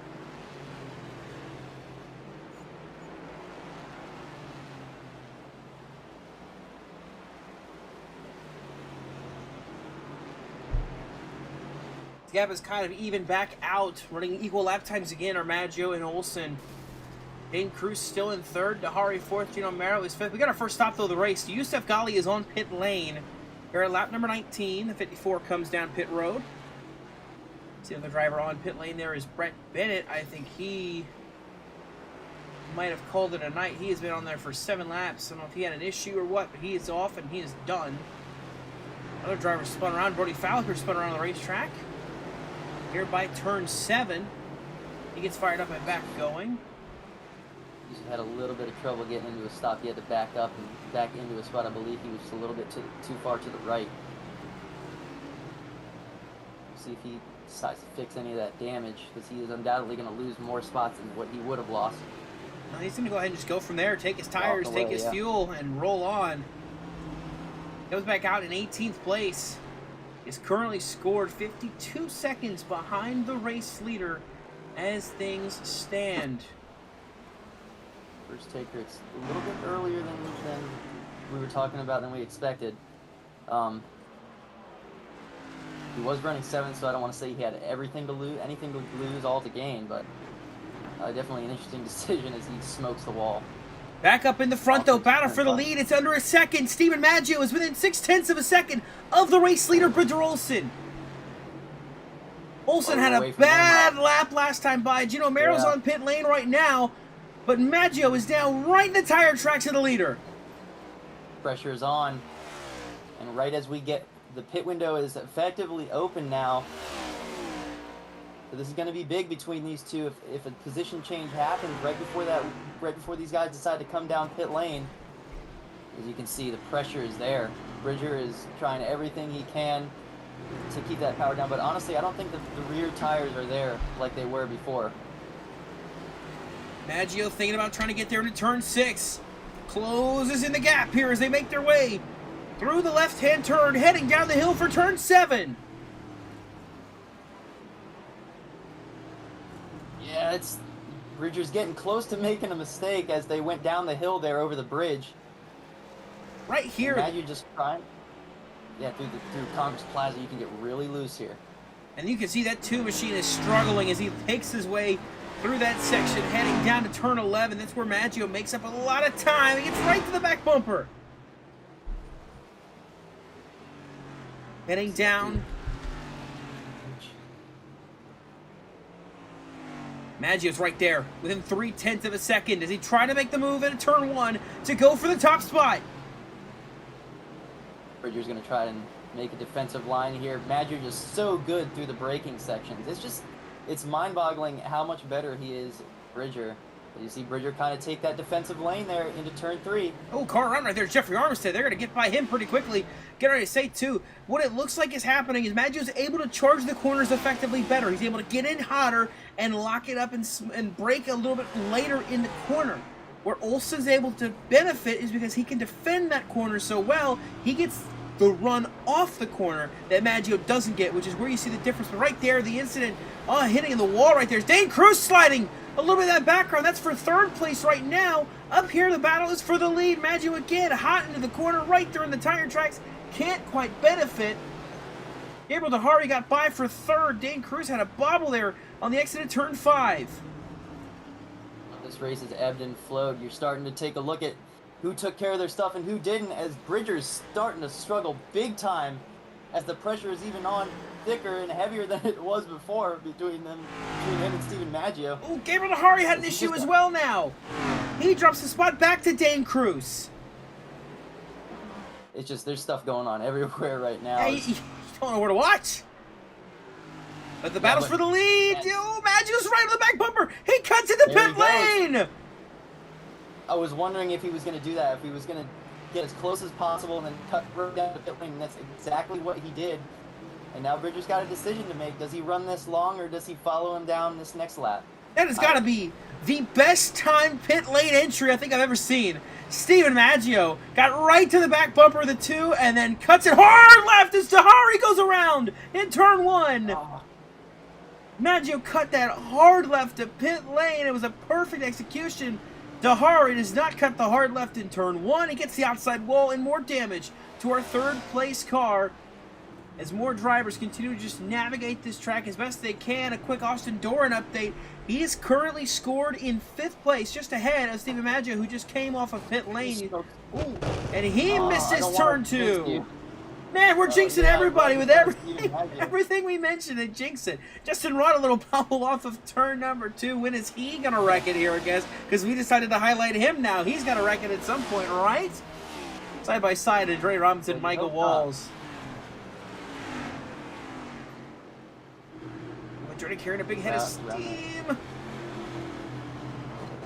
The gap is kind of even back out, running equal lap times again are Maggio and Olsen. Dane Cruz still in third, Dahari fourth, Gino Mero is fifth. We got our first stop though of the race. Yusef Ghali is on pit lane. Here at lap number 19, the 54 comes down pit road. See the other driver on pit lane there is Brett Bennett. I think he might have called it a night. He has been on there for 7 laps. I don't know if he had an issue or what, but he is off and he is done. Other driver spun around. Brody Fowler spun around the racetrack. Here by turn 7, he gets fired up and back going. He had a little bit of trouble getting into a stop. He had to back up and back into a spot. I believe he was a little bit too far to the right. See if he decides to fix any of that damage, because he is undoubtedly going to lose more spots than what he would have lost. Well, he's going to go ahead and just go from there, take his tires, take his fuel, and roll on. Goes back out in 18th place. Is currently scored 52 seconds behind the race leader as things stand. First taker, it's a little bit earlier than we were talking about, than we expected. He was running 7th, so I don't want to say he had anything to lose, all to gain, but definitely an interesting decision as he smokes the wall. Back up in the front, though, battle for the lead. It's under a second. Steven Maggio is within 0.6 of a second of the race leader, Bridger Olsen. Olsen had a bad lap last time by. Gino Mero's on pit lane right now, but Maggio is down right in the tire tracks of the leader. Pressure is on, and right as we get, the pit window is effectively open now. So this is going to be big between these two. If a position change happens right before these guys decide to come down pit lane, as you can see, the pressure is there. Bridger is trying everything he can to keep that power down, but honestly, I don't think the rear tires are there like they were before. Maggio thinking about trying to get there into turn 6. Closes in the gap here as they make their way through the left-hand turn, heading down the hill for turn 7. Yeah, Bridger's getting close to making a mistake as they went down the hill there over the bridge. Right here. Now you're just trying. Yeah, through Congress Plaza, you can get really loose here. And you can see that 2 machine is struggling as he takes his way through that section, heading down to turn 11. That's where Maggio makes up a lot of time. He gets right to the back bumper. Heading down. Maggio's right there, within 0.3 of a second, as he tried to make the move into turn 1 to go for the top spot. Bridger's going to try and make a defensive line here. Maggio just so good through the braking sections. It's mind-boggling how much better he is, Bridger. You see Bridger kind of take that defensive lane there into turn 3. Oh, car around right there, Jeffrey Armistead. They're going to get by him pretty quickly. Get ready to say, too, what it looks like is happening is Maggio's able to charge the corners effectively better. He's able to get in hotter and lock it up and brake a little bit later in the corner. Where Olson's able to benefit is because he can defend that corner so well, he gets the run off the corner that Maggio doesn't get, which is where you see the difference. But right there, the incident, hitting in the wall right there is Dane Cruz sliding a little bit of that background. That's for 3rd place right now. Up here, the battle is for the lead. Maggio again, hot into the corner right there in the tire tracks. Can't quite benefit. Gabriel Dahari got by for 3rd. Dane Cruz had a bobble there on the exit of turn 5. This race has ebbed and flowed. You're starting to take a look at who took care of their stuff and who didn't, as Bridger's starting to struggle big time as the pressure is even on thicker and heavier than it was before between him and Steven Maggio. Oh, Gabriel Dahari had an issue as well now. He drops the spot back to Dane Cruz. It's just, there's stuff going on everywhere right now. Yeah, you don't know where to watch. But the battle's for the lead. Oh, Maggio's right on the back bumper. He cuts into pit lane. I was wondering if he was going to do that, if he was going to get as close as possible and then cut right down to pit lane, and that's exactly what he did. And now Bridger's got a decision to make. Does he run this long, or does he follow him down this next lap? That has got to be the best timed pit lane entry I think I've ever seen. Steven Maggio got right to the back bumper of the 2 and then cuts it hard left as Dahari goes around in turn 1. Oh. Maggio cut that hard left to pit lane. It was a perfect execution. Dahari does not cut the hard left in turn 1. He gets the outside wall and more damage to our 3rd place car. As more drivers continue to just navigate this track as best they can. A quick Austin Doran update. He is currently scored in 5th place, just ahead of Steven Maggio, who just came off of pit lane. Ooh, and he missed his turn 2. Man, we're jinxing everybody with everything we mentioned and jinx it. Justin Rod, a little bubble off of turn number 2. When is he going to wreck it here, I guess? Because we decided to highlight him now. He's going to wreck it at some point, right? Side by side, Andre Robinson, Michael Walls. Jordan carrying a big head of steam.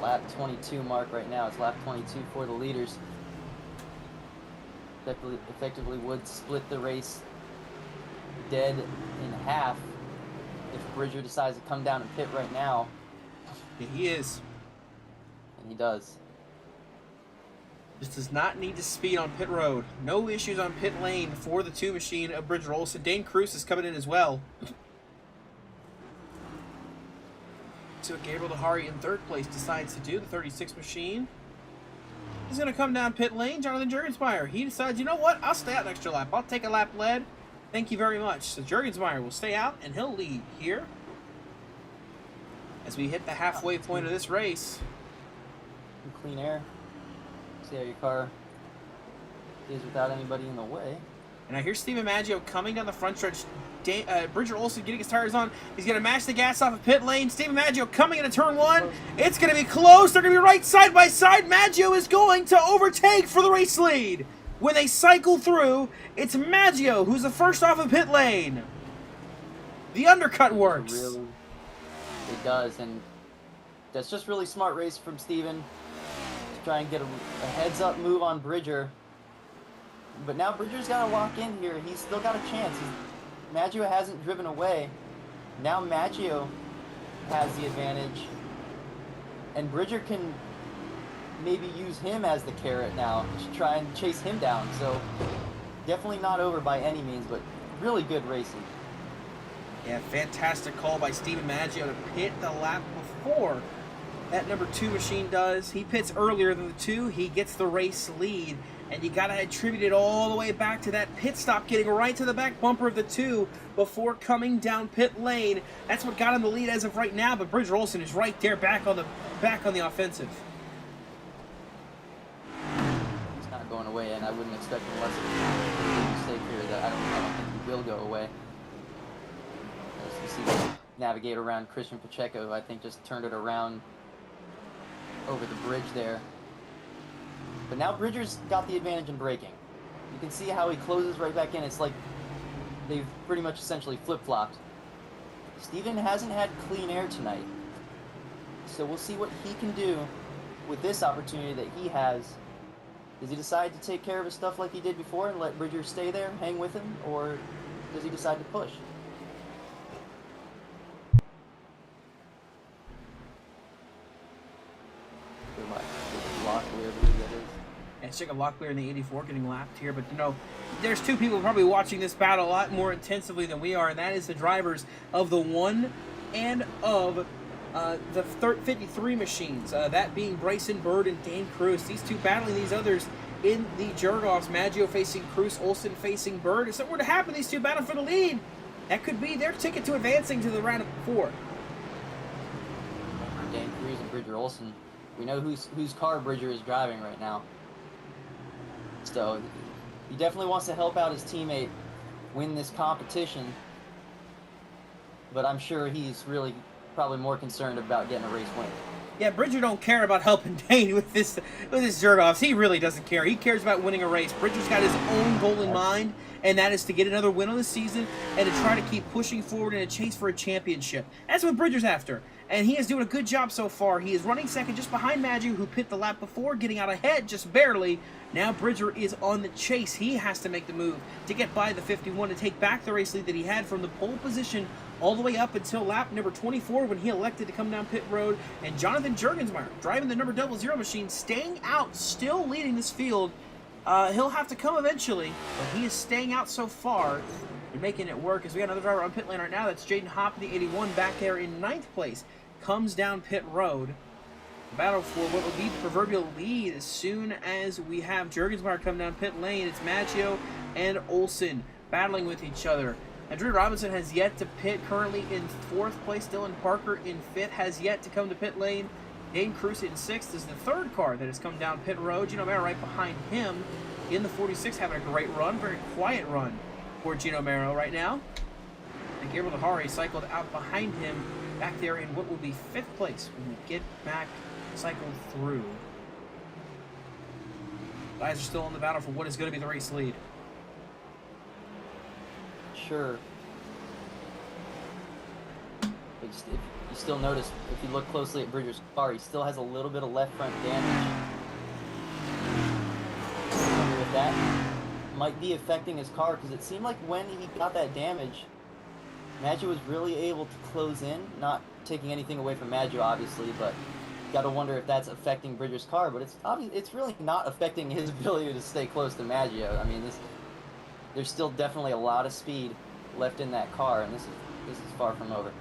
Lap 22 mark right now. It's lap 22 for the leaders. Effectively would split the race dead in half if Bridger decides to come down and pit right now. Yeah, he is. And he does. Just does not need to speed on pit road. No issues on pit lane for the 2 machine of Bridger Olson. Dane Cruz is coming in as well. So Gabriel Dahari in 3rd place decides to do the 36 machine. He's going to come down pit lane. Jonathan Jurgensmeyer, he decides, you know what? I'll stay out an extra lap. I'll take a lap lead. Thank you very much. So Jurgensmeyer will stay out, and he'll lead here as we hit the halfway point of this race. Clean air. See how your car is without anybody in the way. And I hear Steven Maggio coming down the front stretch. Bridger Olson getting his tires on. He's going to mash the gas off of pit lane. Steven Maggio coming into turn 1. It's going to be close. They're going to be right side by side. Maggio is going to overtake for the race lead. When they cycle through, it's Maggio who's the first off of pit lane. The undercut works. It does, and that's just really smart race from Steven. To try and get a heads-up move on Bridger. But now Bridger's got to lock in here. He's still got a chance. Maggio hasn't driven away. Now Maggio has the advantage. And Bridger can maybe use him as the carrot now to try and chase him down. So definitely not over by any means, but really good racing. Yeah, fantastic call by Steven Maggio to pit the lap before that number 2 machine does. He pits earlier than the 2. He gets the race lead And you got to attribute it all the way back to that pit stop, getting right to the back bumper of the 2 before coming down pit lane. That's what got him the lead as of right now, but Bridger Olsen is right there back on the offensive. It's not going away, and I wouldn't expect him unless it's a mistake here that I don't think he will go away. As you see him navigate around Christian Pacheco, I think just turned it around over the bridge there. But now Bridger's got the advantage in braking. You can see how he closes right back in. It's like they've pretty much essentially flip-flopped. Steven hasn't had clean air tonight. So we'll see what he can do with this opportunity that he has. Does he decide to take care of his stuff like he did before and let Bridger stay there, hang with him? Or does he decide to push? It's Jacob Locklear in the 84 getting lapped here, but you know, there's two people probably watching this battle a lot more intensively than we are, and that is the drivers of the 1 and of the 53 machines, that being Bryson Bird and Dane Cruz. These two battling these others in the Jurgoffs. Maggio facing Cruz, Olsen facing Bird. If something were to happen, these two battle for the lead. That could be their ticket to advancing to the round of 4. Dane Cruz and Bridger Olsen. We know whose car Bridger is driving right now. So he definitely wants to help out his teammate win this competition. But I'm sure he's really probably more concerned about getting a race win. Yeah, Bridger don't care about helping Dane with this Jurgoffs. He really doesn't care. He cares about winning a race. Bridger's got his own goal in mind, and that is to get another win on the season and to try to keep pushing forward in a chase for a championship. That's what Bridger's after. And he is doing a good job so far. He is running second just behind Maggio, who pit the lap before, getting out ahead just barely. Now Bridger is on the chase. He has to make the move to get by the 51 to take back the race lead that he had from the pole position all the way up until lap number 24 when he elected to come down pit road. And Jonathan Jurgensmeyer, driving the number 00 machine, staying out, still leading this field. He'll have to come eventually, but he is staying out so far and making it work. As we got another driver on pit lane right now, that's Jaden Hopp, the 81, back there in 9th place. Comes down pit road. Battle for what will be the proverbial lead as soon as we have Jurgensmeyer come down pit lane. It's Maggio and Olsen battling with each other. And Drew Robinson has yet to pit, currently in 4th place. Dylan Parker in 5th has yet to come to pit lane. Dane Cruz in 6th is the 3rd car that has come down pit road. Gino Mero right behind him in the 46, having a great run, very quiet run for Gino Mero right now. And Gabriel Lahari cycled out behind him back there in what will be 5th place when we get back cycled through. Guys are still in the battle for what is going to be the race lead. Sure. But if you still notice, if you look closely at Bridger's car, he still has a little bit of left front damage. I wonder if that might be affecting his car, because it seemed like when he got that damage, Maggio was really able to close in, not taking anything away from Maggio, obviously, but got to wonder if that's affecting Bridger's car. But it's really not affecting his ability to stay close to Maggio. I mean, there's still definitely a lot of speed left in that car, and this is far from over.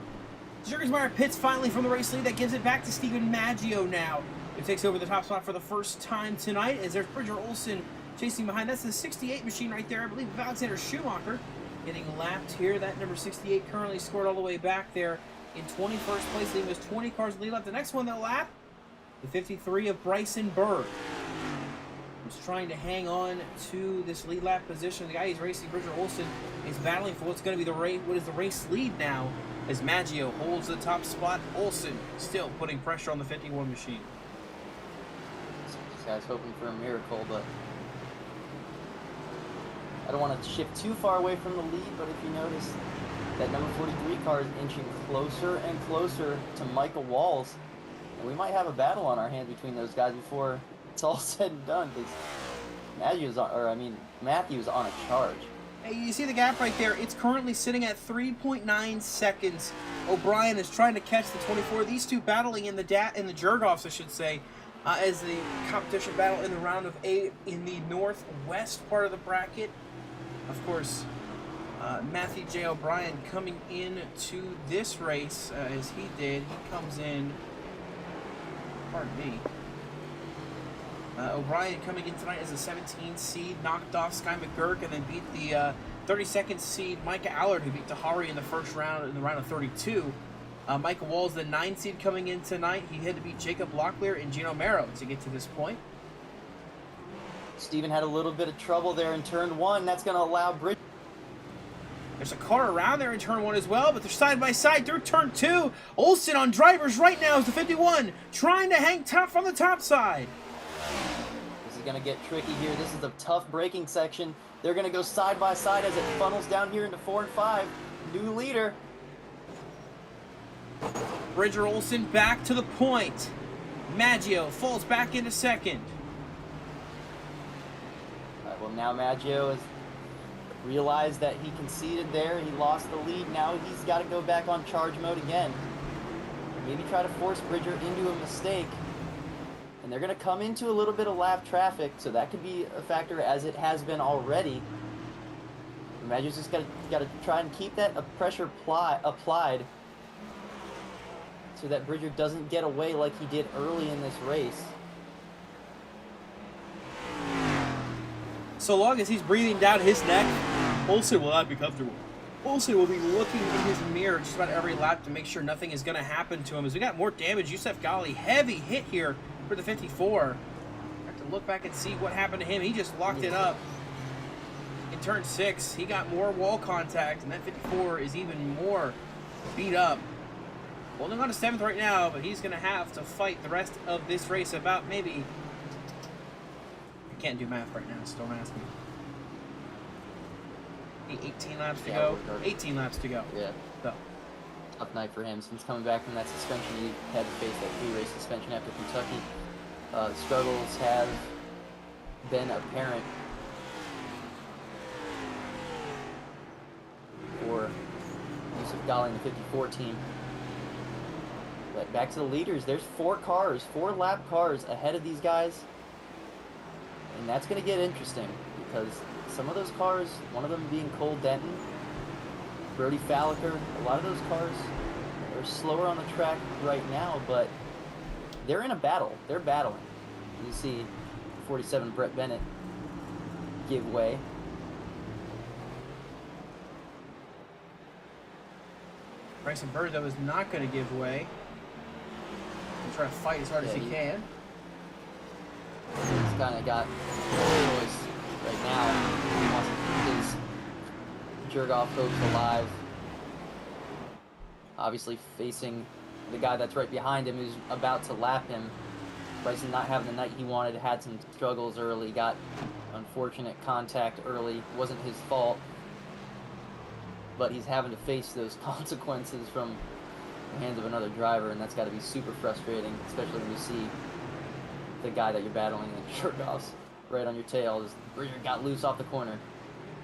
Jurgensmeyer pits finally from the race lead. That gives it back to Steven Maggio now, who takes over the top spot for the first time tonight, as there's Bridger Olsen chasing behind. That's the 68 machine right there. I believe Alexander Schumacher getting lapped here. That number 68 currently scored all the way back there in 21st place, leaving us 20 cars lead left. The next one they'll lap, the 53 of Bryson Bird, who's trying to hang on to this lead lap position. The guy he's racing, Bridger Olsen, is battling for what's going to be the race lead now, as Maggio holds the top spot. Olsen still putting pressure on the 51 machine. This guy's hoping for a miracle, but I don't want to shift too far away from the lead. But if you notice, that number 43 car is inching closer and closer to Michael Walls, and we might have a battle on our hands between those guys before it's all said and done, because Matthew's on a charge. Hey, you see the gap right there? It's currently sitting at 3.9 seconds. O'Brien is trying to catch the 24. These two battling in the Jurgoffs, I should say, as the competition battle in the round of 8 in the northwest part of the bracket. Of course, Matthew J. O'Brien coming in to this race as he did. He comes in, pardon me, O'Brien coming in tonight as a 17 seed, knocked off Sky McGurk, and then beat the 32nd seed Micah Allard, who beat Tahari in the first round, in the round of 32. Micah Wall's the 9 seed coming in tonight. He had to beat Jacob Locklear and Gino Mero to get to this point. Steven had a little bit of trouble there in turn 1. That's going to allow Bridger. There's a car around there in turn 1 as well, but they're side by side through turn 2. Olsen on drivers right now is the 51, trying to hang tough on the top side. This is going to get tricky here. This is a tough braking section. They're going to go side by side as it funnels down here into 4 and 5. New leader. Bridger Olsen back to the point. Maggio falls back into second. All right, well, now Maggio has realized that he conceded there. He lost the lead. Now he's got to go back on charge mode again. Maybe try to force Bridger into a mistake. And they're going to come into a little bit of lap traffic, so that could be a factor as it has been already. Maggio's just got to try and keep that pressure applied so that Bridger doesn't get away like he did early in this race. So long as he's breathing down his neck, Olsen will not be comfortable. Olsen will be looking in his mirror just about every lap to make sure nothing is going to happen to him. As we got more damage, Yusef Ghali, heavy hit here for the 54. Have to look back and see what happened to him. He just locked it up. In turn 6, he got more wall contact, and that 54 is even more beat up. Holding on to 7th right now, but he's going to have to fight the rest of this race about maybe... I can't do math right now, so don't ask me. 18 laps to go. 18 laps to go. Yeah. So. Tough night for him. Since coming back from that suspension, he had to face that 3-race suspension after Kentucky. The struggles have been apparent for Yusef Ghali and the 54 team. But back to the leaders. There's 4 lap cars ahead of these guys. And that's going to get interesting because some of those cars, one of them being Cole Denton, Brody Falliker, a lot of those cars are slower on the track right now, but they're in a battle. They're battling. You see 47 Brett Bennett give way. Bryson Bird, though, is not going to give way. He's trying to fight as hard as he can. He's kind of got no choice right now. He wants to keep his Jurgoff hopes alive. Obviously facing the guy that's right behind him who's about to lap him. Bryson not having the night he wanted, had some struggles early, got unfortunate contact early. Wasn't his fault. But he's having to face those consequences from the hands of another driver, and that's got to be super frustrating, especially when you see the guy that you're battling in Jurgoff's right on your tail. Just Bridger got loose off the corner.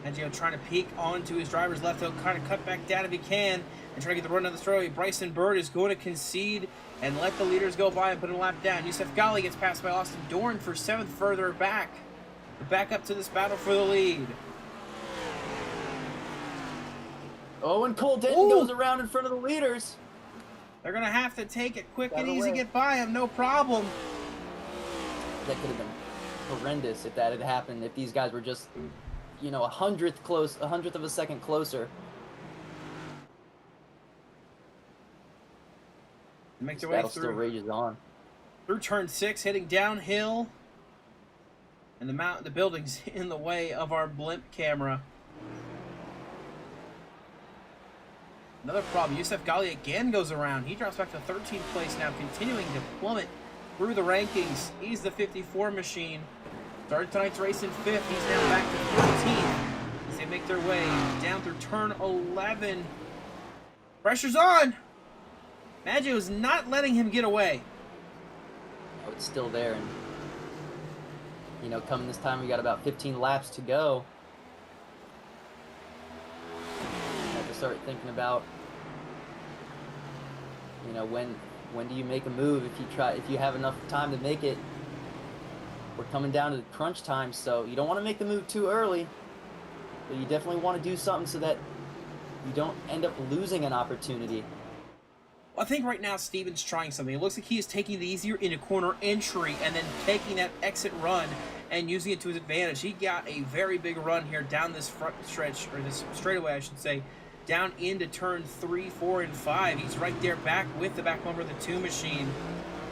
Maggio trying to peek onto his driver's left hook, kind of cut back down if he can, and try to get the run of the straightaway. Bryson Bird is going to concede and let the leaders go by and put a lap down. Yusef Ghali gets passed by Austin Dorn for 7th further back. Back up to this battle for the lead. Oh, and Cole Denton goes around in front of the leaders. They're going to have to take it quick and easy, get by him, no problem. That could have been horrendous if that had happened, if these guys were just, you know, a hundredth of a second closer. Make their This way battle through. still rages on. Through turn 6, heading downhill. And the building's in the way of our blimp camera. Another problem, Yusef Ghali again goes around. He drops back to 13th place now, continuing to plummet through the rankings. He's the 54 machine. Started tonight's race in 5th. He's now back to 14th as they make their way down through turn 11. Pressure's on! Maggio is not letting him get away. Oh, it's still there. And, you know, coming this time, we got about 15 laps to go. Have to start thinking about, you know, when do you make a move if you have enough time to make it. We're coming down to the crunch time, so you don't want to make the move too early, but you definitely want to do something so that you don't end up losing an opportunity. I think right now Steven's trying something. It looks like he is taking the easier into corner entry and then taking that exit run and using it to his advantage. He got a very big run here down this front stretch, or this straightaway, I should say, down into turn 3, 4, and 5. He's right there back with the back bumper of the 2 machine.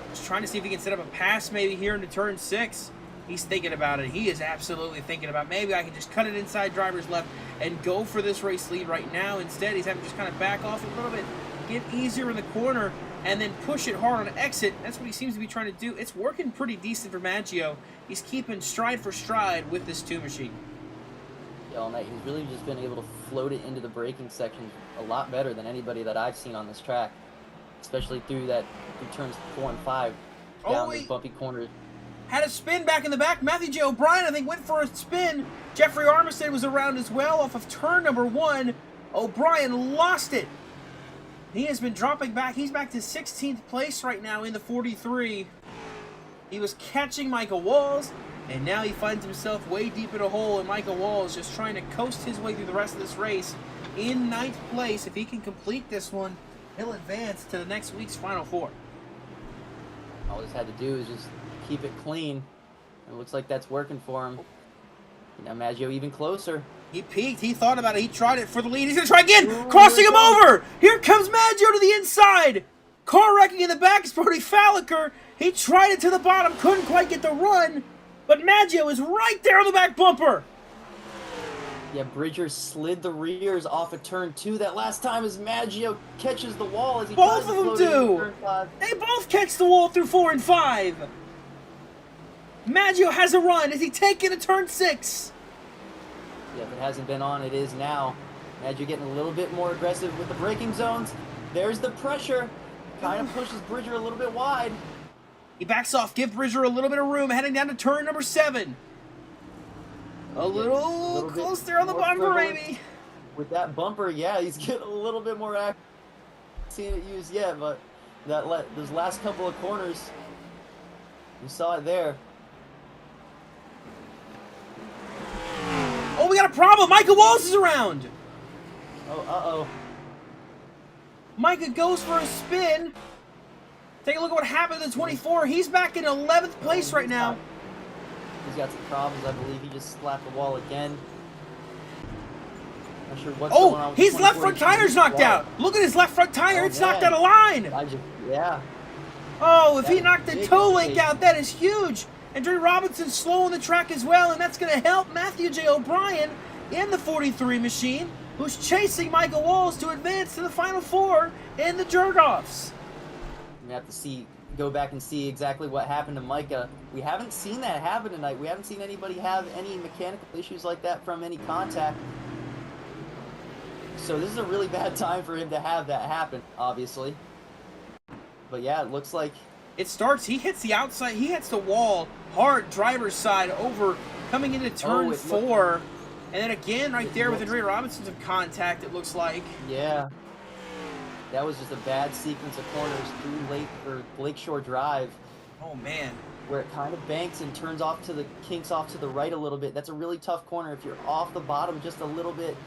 Just trying to see if he can set up a pass maybe here into turn 6. He's thinking about it. He is absolutely thinking about maybe I can just cut it inside driver's left and go for this race lead right now. Instead, he's having to just kind of back off a little bit, get easier in the corner, and then push it hard on exit. That's what he seems to be trying to do. It's working pretty decent for Maggio. He's keeping stride for stride with this 2 machine. Yeah, all night. He's really just been able to float it into the braking section a lot better than anybody that I've seen on this track, especially through turns 4 and 5 down those bumpy corners. Had a spin back in the back. Matthew J. O'Brien, I think, went for a spin. Jeffrey Armistead was around as well off of turn number 1. O'Brien lost it. He has been dropping back. He's back to 16th place right now in the 43. He was catching Michael Walls, and now he finds himself way deep in a hole, and Michael Walls just trying to coast his way through the rest of this race in 9th place. If he can complete this one, he'll advance to the next week's Final 4. All he's had to do is just keep it clean. It looks like that's working for him. Now Maggio even closer. He peeked. He thought about it. He tried it for the lead. He's going to try again. Crossing him over. Here comes Maggio to the inside. Car wrecking in the back is Brody Falliker. He tried it to the bottom. Couldn't quite get the run. But Maggio is right there on the back bumper. Yeah, Bridger slid the rears off of turn 2 that last time as Maggio catches the wall as he both of them do. They both catch the wall through 4 and 5. Maggio has a run. Is he taking a turn 6? Yeah, if it hasn't been on, it is now. Maggio getting a little bit more aggressive with the braking zones. There's the pressure. Kind of pushes Bridger a little bit wide. He backs off. Give Bridger a little bit of room. Heading down to turn number 7. A little close there on the bumper, maybe. With that bumper, yeah, he's getting a little bit more active. Seen it used yet, but those last couple of corners, you saw it there. Oh, we got a problem. Micah Walls is around. Oh, uh-oh. Micah goes for a spin. Take a look at what happened in 24. He's back in 11th place right now. He's got some problems. I believe he just slapped the wall again. Not sure what's going on with his left front tire's knocked out. Look at his left front tire. It's knocked out of line. Yeah. Oh, if he knocked the toe link out, that is huge. And Dre Robinson's slowing the track as well, and that's going to help Matthew J. O'Brien in the 43 machine, who's chasing Michael Walls to advance to the Final 4 in the Jergoffs. We have to go back and see exactly what happened to Micah. We haven't seen that happen tonight. We haven't seen anybody have any mechanical issues like that from any contact. So this is a really bad time for him to have that happen, obviously. But yeah, it looks like it starts. He hits the outside. He hits the wall hard, driver's side over, coming into turn 4, and then again right there with Andre Robinson some contact. It looks like. Yeah, that was just a bad sequence of corners through Lakeshore Drive. Oh man, where it kind of banks and kinks off to the right a little bit. That's a really tough corner. If you're off the bottom just a little bit,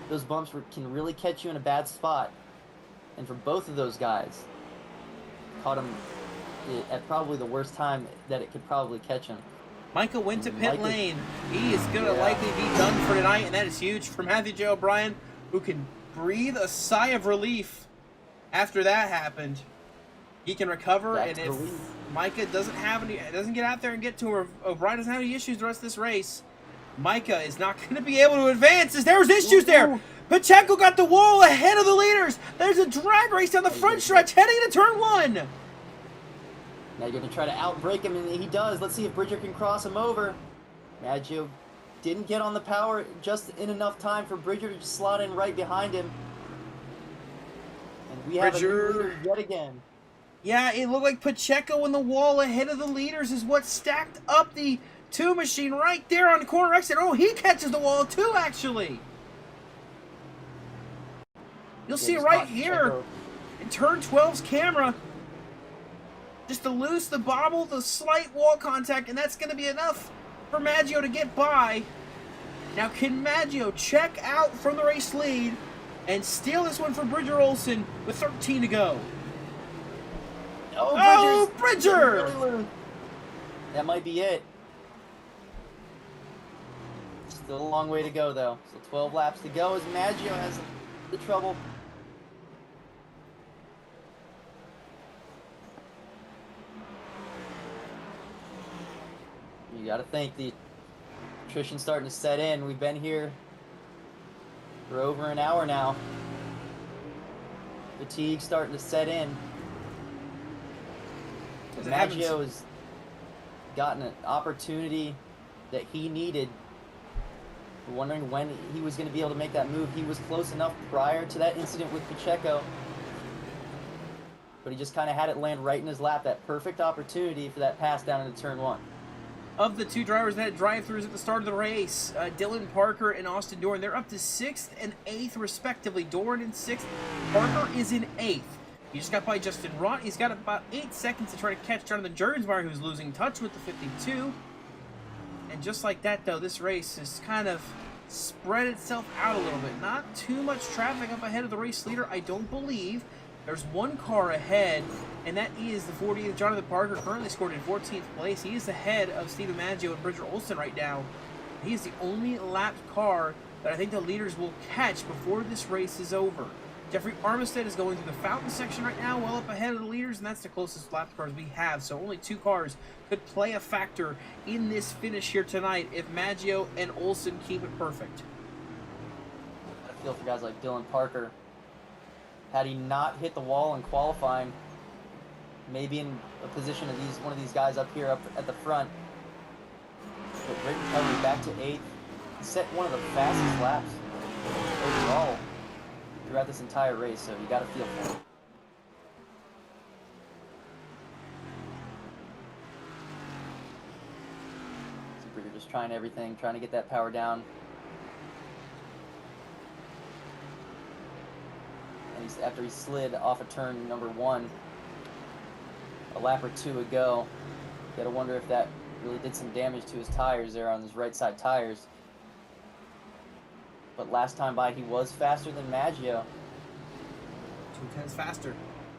those bumps can really catch you in a bad spot. And for both of those guys, caught him at probably the worst time that it could probably catch him. Micah went to pit lane. He is going to likely be done for tonight, and that is huge for Matthew J. O'Brien, who can breathe a sigh of relief after that happened. He can recover, and if Micah doesn't get out there and get to her, O'Brien doesn't have any issues the rest of this race, Micah is not going to be able to advance, as there's issues there. Pacheco got the wall ahead of the leaders. There's a drag race down the front stretch heading into turn 1. Now you're going to try to outbrake him, and he does. Let's see if Bridger can cross him over. Maggio didn't get on the power just in enough time for Bridger to just slot in right behind him. And we have a new leader yet again. Yeah, it looked like Pacheco in the wall ahead of the leaders is what stacked up the 2 machine right there on the corner exit. Oh, he catches the wall too, actually. You'll see it right here in turn 12's camera. Just to lose the bobble, the slight wall contact, and that's going to be enough for Maggio to get by. Now, can Maggio check out from the race lead and steal this one from Bridger Olsen with 13 to go? Oh, Bridger! Really loose. That might be it. Still a long way to go, though. So 12 laps to go as Maggio has the trouble. You got to think the attrition's starting to set in. We've been here for over an hour now. Fatigue's starting to set in. Maggio has gotten an opportunity that he needed. We're wondering when he was going to be able to make that move. He was close enough prior to that incident with Pacheco, but he just kind of had it land right in his lap. That perfect opportunity for that pass down into turn 1. Of the two drivers that had drive-thrus at the start of the race, Dylan Parker and Austin Doran, they're up to 6th and 8th respectively. Doran in 6th, Parker is in 8th. He just got by Justin Rott. He's got about 8 seconds to try to catch Jonathan Jurgensmeyer, who's losing touch with the 52. And just like that, though, this race has kind of spread itself out a little bit. Not too much traffic up ahead of the race leader, I don't believe. There's one car ahead, and that is the 40th Jonathan Parker, currently scored in 14th place. He is ahead of Steven Maggio and Bridger Olsen right now. He is the only lapped car that I think the leaders will catch before this race is over. Jeffrey Armistead is going through the fountain section right now, well up ahead of the leaders, and that's the closest lapped cars we have. So only 2 cars could play a factor in this finish here tonight if Maggio and Olsen keep it perfect. I feel for guys like Dylan Parker. Had he not hit the wall in qualifying, maybe in a position of one of these guys up here, up at the front. But great recovery, back to 8th. He set one of the fastest laps overall throughout this entire race, so you got to feel for him. Super, you're just trying everything, trying to get that power down. And after he slid off of turn number 1 a lap or 2 ago, you got to wonder if that really did some damage to his tires there on his right side tires. But last time by, he was faster than Maggio. 2 tenths faster.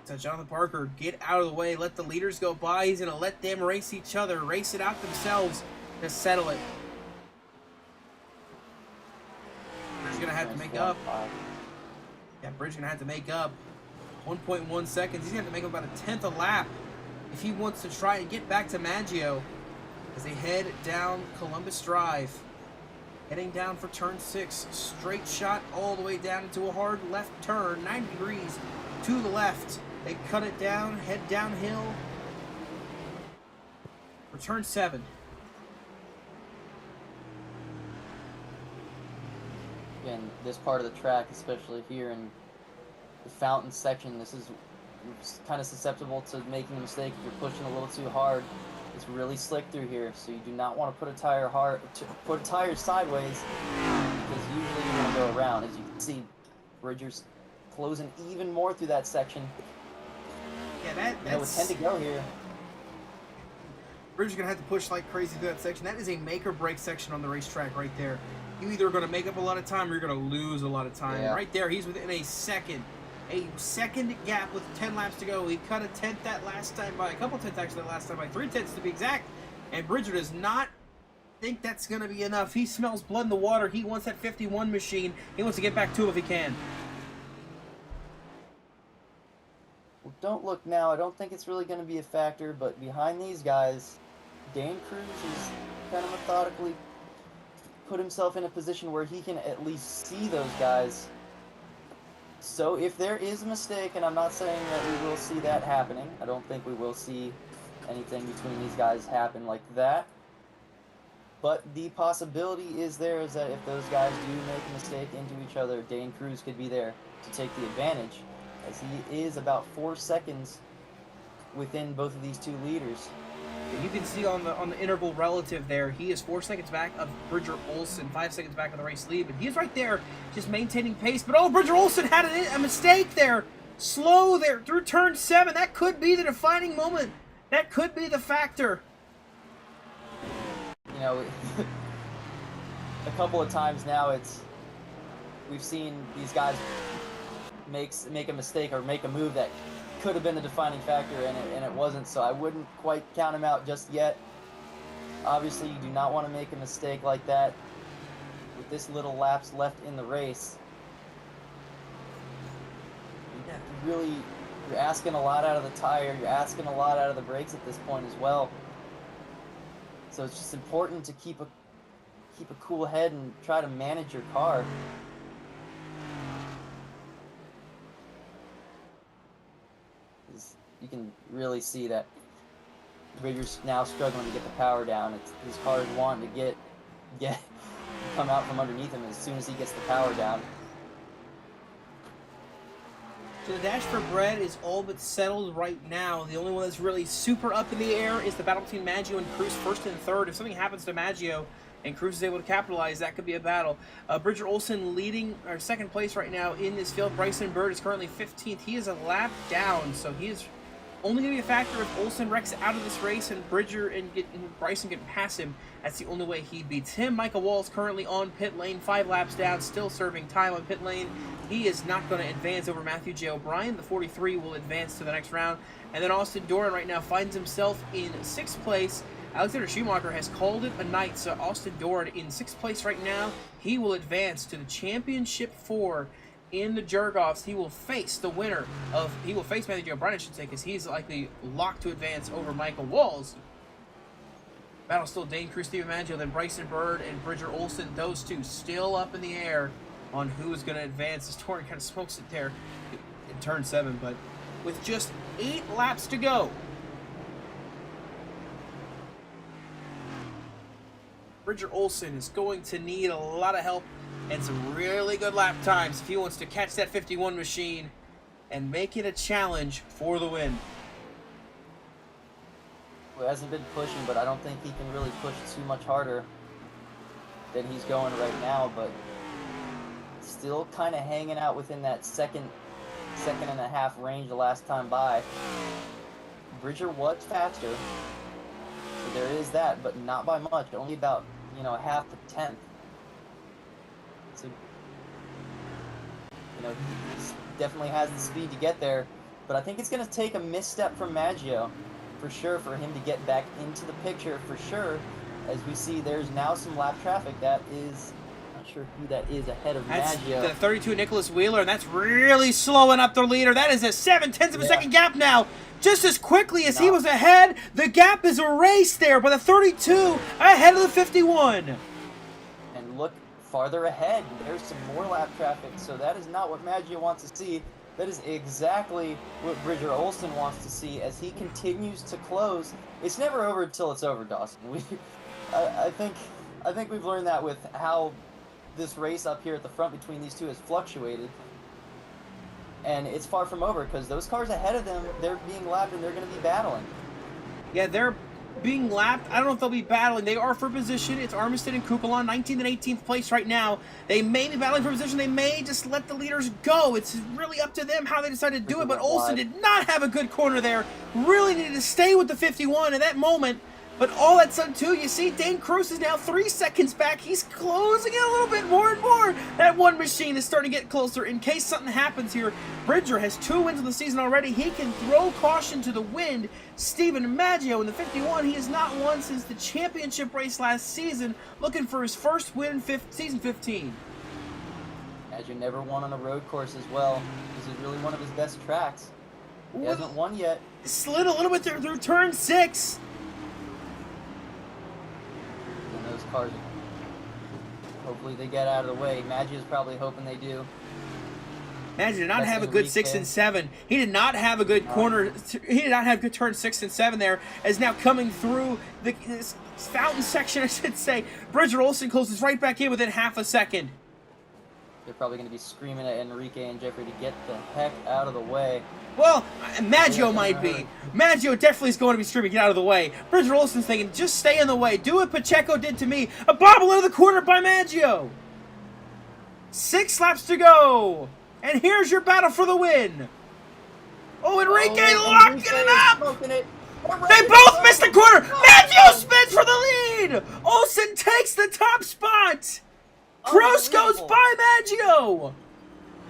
So Jonathan Parker, get out of the way, let the leaders go by. He's going to let them race each other, race it out themselves to settle it. Bridger's going to have to make up. Yeah, Bridger's going to have to make up 1.1 seconds. He's going to have to make up about a 10th a lap if he wants to try and get back to Maggio as they head down Columbus Drive. Heading down for turn 6, straight shot all the way down into a hard left turn, 90 degrees to the left. They cut it down, head downhill for turn 7. Again, this part of the track, especially here in the fountain section, this is kind of susceptible to making a mistake if you're pushing a little too hard. It's really slick through here, so you do not want to put a tire sideways, because usually you're going to go around. As you can see, Bridger's closing even more through that section. Yeah, it would tend to go here. Bridger's going to have to push like crazy through that section. That is a make or break section on the racetrack right there. You either are going to make up a lot of time or you're going to lose a lot of time. Yeah. Right there, he's within a second gap with 10 laps to go. He cut a tenth that last time by, a couple tenths actually that last time by, 3 tenths to be exact. And Bridger does not think that's going to be enough. He smells blood in the water. He wants that 51 machine. He wants to get back to it if he can. Well, don't look now. I don't think it's really going to be a factor, but behind these guys, Dane Cruz is kind of methodically put himself in a position where he can at least see those guys. So if there is a mistake, and I'm not saying that we will see that happening, I don't think we will see anything between these guys happen like that, but the possibility is there is that if those guys do make a mistake into each other, Dane Cruz could be there to take the advantage, as he is about 4 seconds within both of these 2 leaders. You can see on the interval relative there, he is 4 seconds back of Bridger Olsen, 5 seconds back of the race lead, but he's right there just maintaining pace. But oh, Bridger Olsen had a mistake there. Slow there through turn 7. That could be the defining moment. That could be the factor. You know, a couple of times now we've seen these guys make a mistake or make a move that could have been the defining factor, and it wasn't, so I wouldn't quite count him out just yet. Obviously, you do not want to make a mistake like that with this little laps left in the race. You're asking a lot out of the tire, you're asking a lot out of the brakes at this point as well. So it's just important to keep a cool head and try to manage your car. You can really see that Bridger's now struggling to get the power down. His car is wanting to get come out from underneath him as soon as he gets the power down. So the dash for Brett is all but settled right now. The only one that's really super up in the air is the battle between Maggio and Cruz, first and third. If something happens to Maggio and Cruz is able to capitalize, that could be a battle. Bridger Olsen leading, or second place right now in this field. Bryson Bird is currently 15th. He is a lap down, so he is only going to be a factor if Olsen wrecks out of this race and Bridger and Bryson get past him. That's the only way he beats him. Michael Wall's currently on pit lane, 5 laps down, still serving time on pit lane. He is not going to advance over Matthew J. O'Brien. The 43 will advance to the next round. And then Austin Doran right now finds himself in 6th place. Alexander Schumacher has called it a night, so Austin Doran in 6th place right now. He will advance to the Championship 4 in the Jergoffs. He will face the winner of, he will face Matthew J. O'Brien, I should say, because he's likely locked to advance over Michael Walls. Battle still Dane Cruz, Steven Maggio, then Bryson Bird and Bridger Olsen. Those two still up in the air on who is going to advance. As Doran kind of smokes it there in turn 7, but with just 8 laps to go, Bridger Olsen is going to need a lot of help and some really good lap times if he wants to catch that 51 machine and make it a challenge for the win. Well, he hasn't been pushing, but I don't think he can really push too much harder than he's going right now, but still kind of hanging out within that second and a half range the last time by. Bridger was faster, so there is that, but not by much, only about, a half a tenth. So, he definitely has the speed to get there, but I think it's going to take a misstep from Maggio, for sure, for him to get back into the picture, for sure. As we see, there's now some lap traffic that is, I'm not sure who that is ahead of Maggio. That's the 32 Nicholas Wheeler, and that's really slowing up the leader. That is a 7/10 of a second gap now. Just as quickly as he was ahead, the gap is erased there by the 32 ahead of the 51. And look farther ahead, there's some more lap traffic, so that is not what Maggio wants to see. That is exactly what Bridger Olsen wants to see as he continues to close. It's never over until it's over, Dawson. I think we've learned that with how this race up here at the front between these two has fluctuated. And it's far from over because those cars ahead of them, they're being lapped and they're going to be battling. Yeah, they're being lapped. I don't know if they'll be battling. They are for position. It's Armistead and Kukulon, 19th and 18th place right now. They may be battling for position. They may just let the leaders go. It's really up to them how they decide to do it. But Olsen did not have a good corner there. Really needed to stay with the 51 in that moment. But all that sudden, too, you see Dane Cruz is now 3 seconds back. He's closing it a little bit more and more. That one machine is starting to get closer. In case something happens here, Bridger has 2 wins of the season already. He can throw caution to the wind. Steven Maggio in the 51, he has not won since the championship race last season, looking for his first win in season 15. Maggio never won on a road course as well. This is really one of his best tracks. He hasn't won yet. Slid a little bit there through turn 6. Those cars, hopefully they get out of the way. Maggio's probably hoping they do. Maggio did not have a good 6 and 7. He did not have a good corner. He did not have good turn 6 and 7 there. As now coming through this fountain section, I should say, Bridger Olsen closes right back in within half a second. They're probably going to be screaming at Enrique and Jeffrey to get the heck out of the way. Well, Maggio might be. Maggio definitely is going to be screaming, get out of the way. Bridger Olsen's thinking, just stay in the way. Do what Pacheco did to me. A bobble into the corner by Maggio. 6 laps to go. And here's your battle for the win. Oh, Enrique locking it up. They both missed the corner. Maggio spins for the lead. Olsen takes the top spot. Prost goes by Maggio.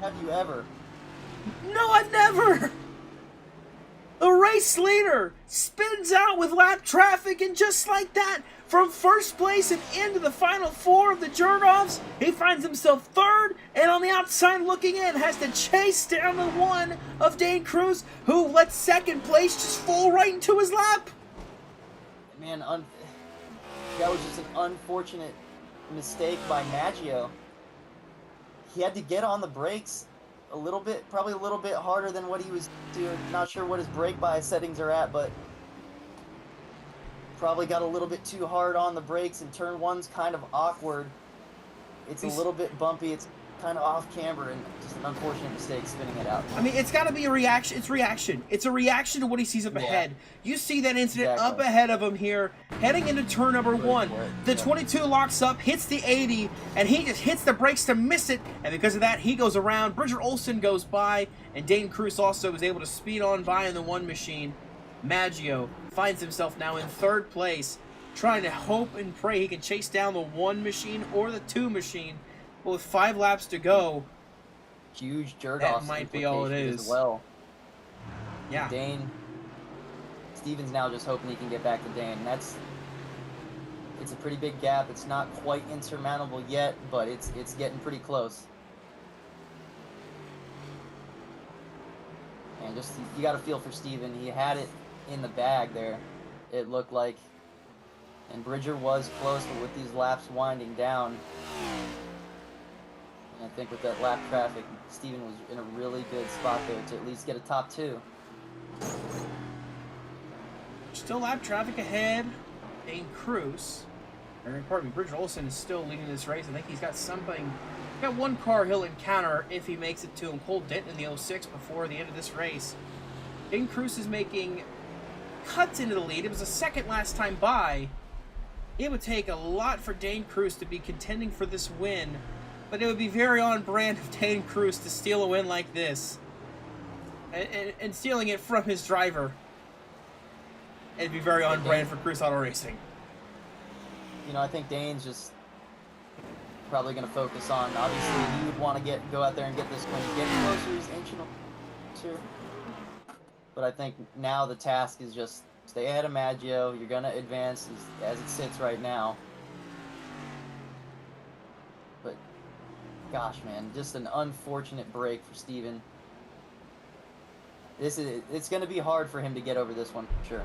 Have you ever? No, I've never. The race leader spins out with lap traffic, and just like that, from first place and into the final four of the Jawbs, he finds himself third, and on the outside looking in, has to chase down the one of Dane Cruz, who lets second place just fall right into his lap. Man, that was just an unfortunate mistake by Maggio. He had to get on the brakes a little bit, probably a little bit harder than what he was doing. Not sure what his brake bias settings are at, but probably got a little bit too hard on the brakes, and turn one's kind of awkward. It's a little bit bumpy. It's kind of off camber, and just an unfortunate mistake spinning it out. I mean, it's got to be a reaction. It's reaction. It's a reaction to what he sees up ahead. You see that incident up ahead of him here, heading into turn number one. The 22 locks up, hits the 80, and he just hits the brakes to miss it. And because of that, he goes around. Bridger Olsen goes by, and Dane Cruz also was able to speed on by in the one machine. Maggio finds himself now in third place, trying to hope and pray he can chase down the one machine or the two machine. But with 5 laps to go, huge jerk that off might be all it is. As well. Yeah. Steven's now just hoping he can get back to Dane. It's a pretty big gap. It's not quite insurmountable yet, but it's getting pretty close. And just, you got to feel for Steven. He had it in the bag there, it looked like. And Bridger was close, but with these laps winding down, and I think with that lap traffic, Steven was in a really good spot there to at least get a top 2. Still lap traffic ahead. Dane Cruz, or pardon me, Bridger Olsen is still leading this race. I think he's got something. Got one car he'll encounter if he makes it to him. Cole Denton in the 06 before the end of this race. Dane Cruz is making cuts into the lead. It was a second last time by. It would take a lot for Dane Cruz to be contending for this win, but it would be very on brand of Dane Cruz to steal a win like this. And stealing it from his driver. It'd be very on brand for Cruz Auto Racing. You know, I think Dane's just probably going to focus on, obviously, he would want to go out there and get this win. Get closer, he's inching closer. But I think now the task is just stay ahead of Maggio. You're going to advance as it sits right now. But, gosh, man, just an unfortunate break for Steven. It's going to be hard for him to get over this one, for sure.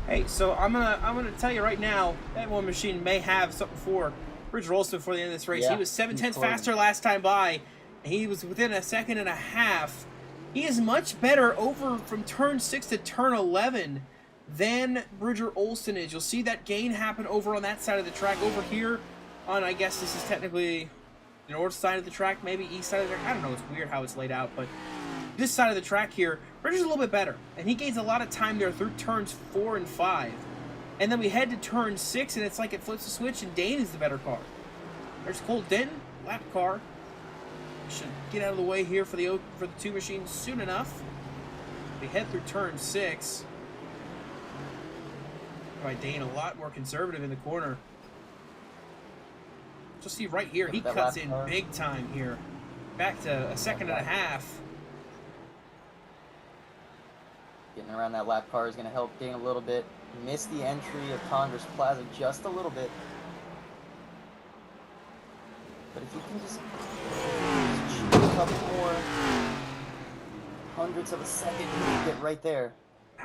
Hey, so I'm gonna tell you right now, that one machine may have something for Bridger Olsen before the end of this race. Yeah, he was 7/10 faster last time by, and he was within a second and a half. He is much better over from turn 6 to turn 11 than Bridger Olsen is. You'll see that gain happen over on that side of the track. Over here on, I guess this is technically the north side of the track, maybe east side of the track. I don't know, it's weird how it's laid out, but this side of the track here, Bridger's a little bit better, and he gains a lot of time there through turns 4 and 5. And then we head to turn 6, and it's like it flips a switch, and Dane is the better car. There's Cole Denton, lap car. Should get out of the way here for the two machines soon enough. We head through turn 6. By Dane, a lot more conservative in the corner. You'll see right here, he cuts in big time here. Back to a second and a half. Getting around that lap car is going to help Dane a little bit. Missed the entry of Congress Plaza just a little bit. But if you can just shoot a couple more hundredths of a second, you can get right there.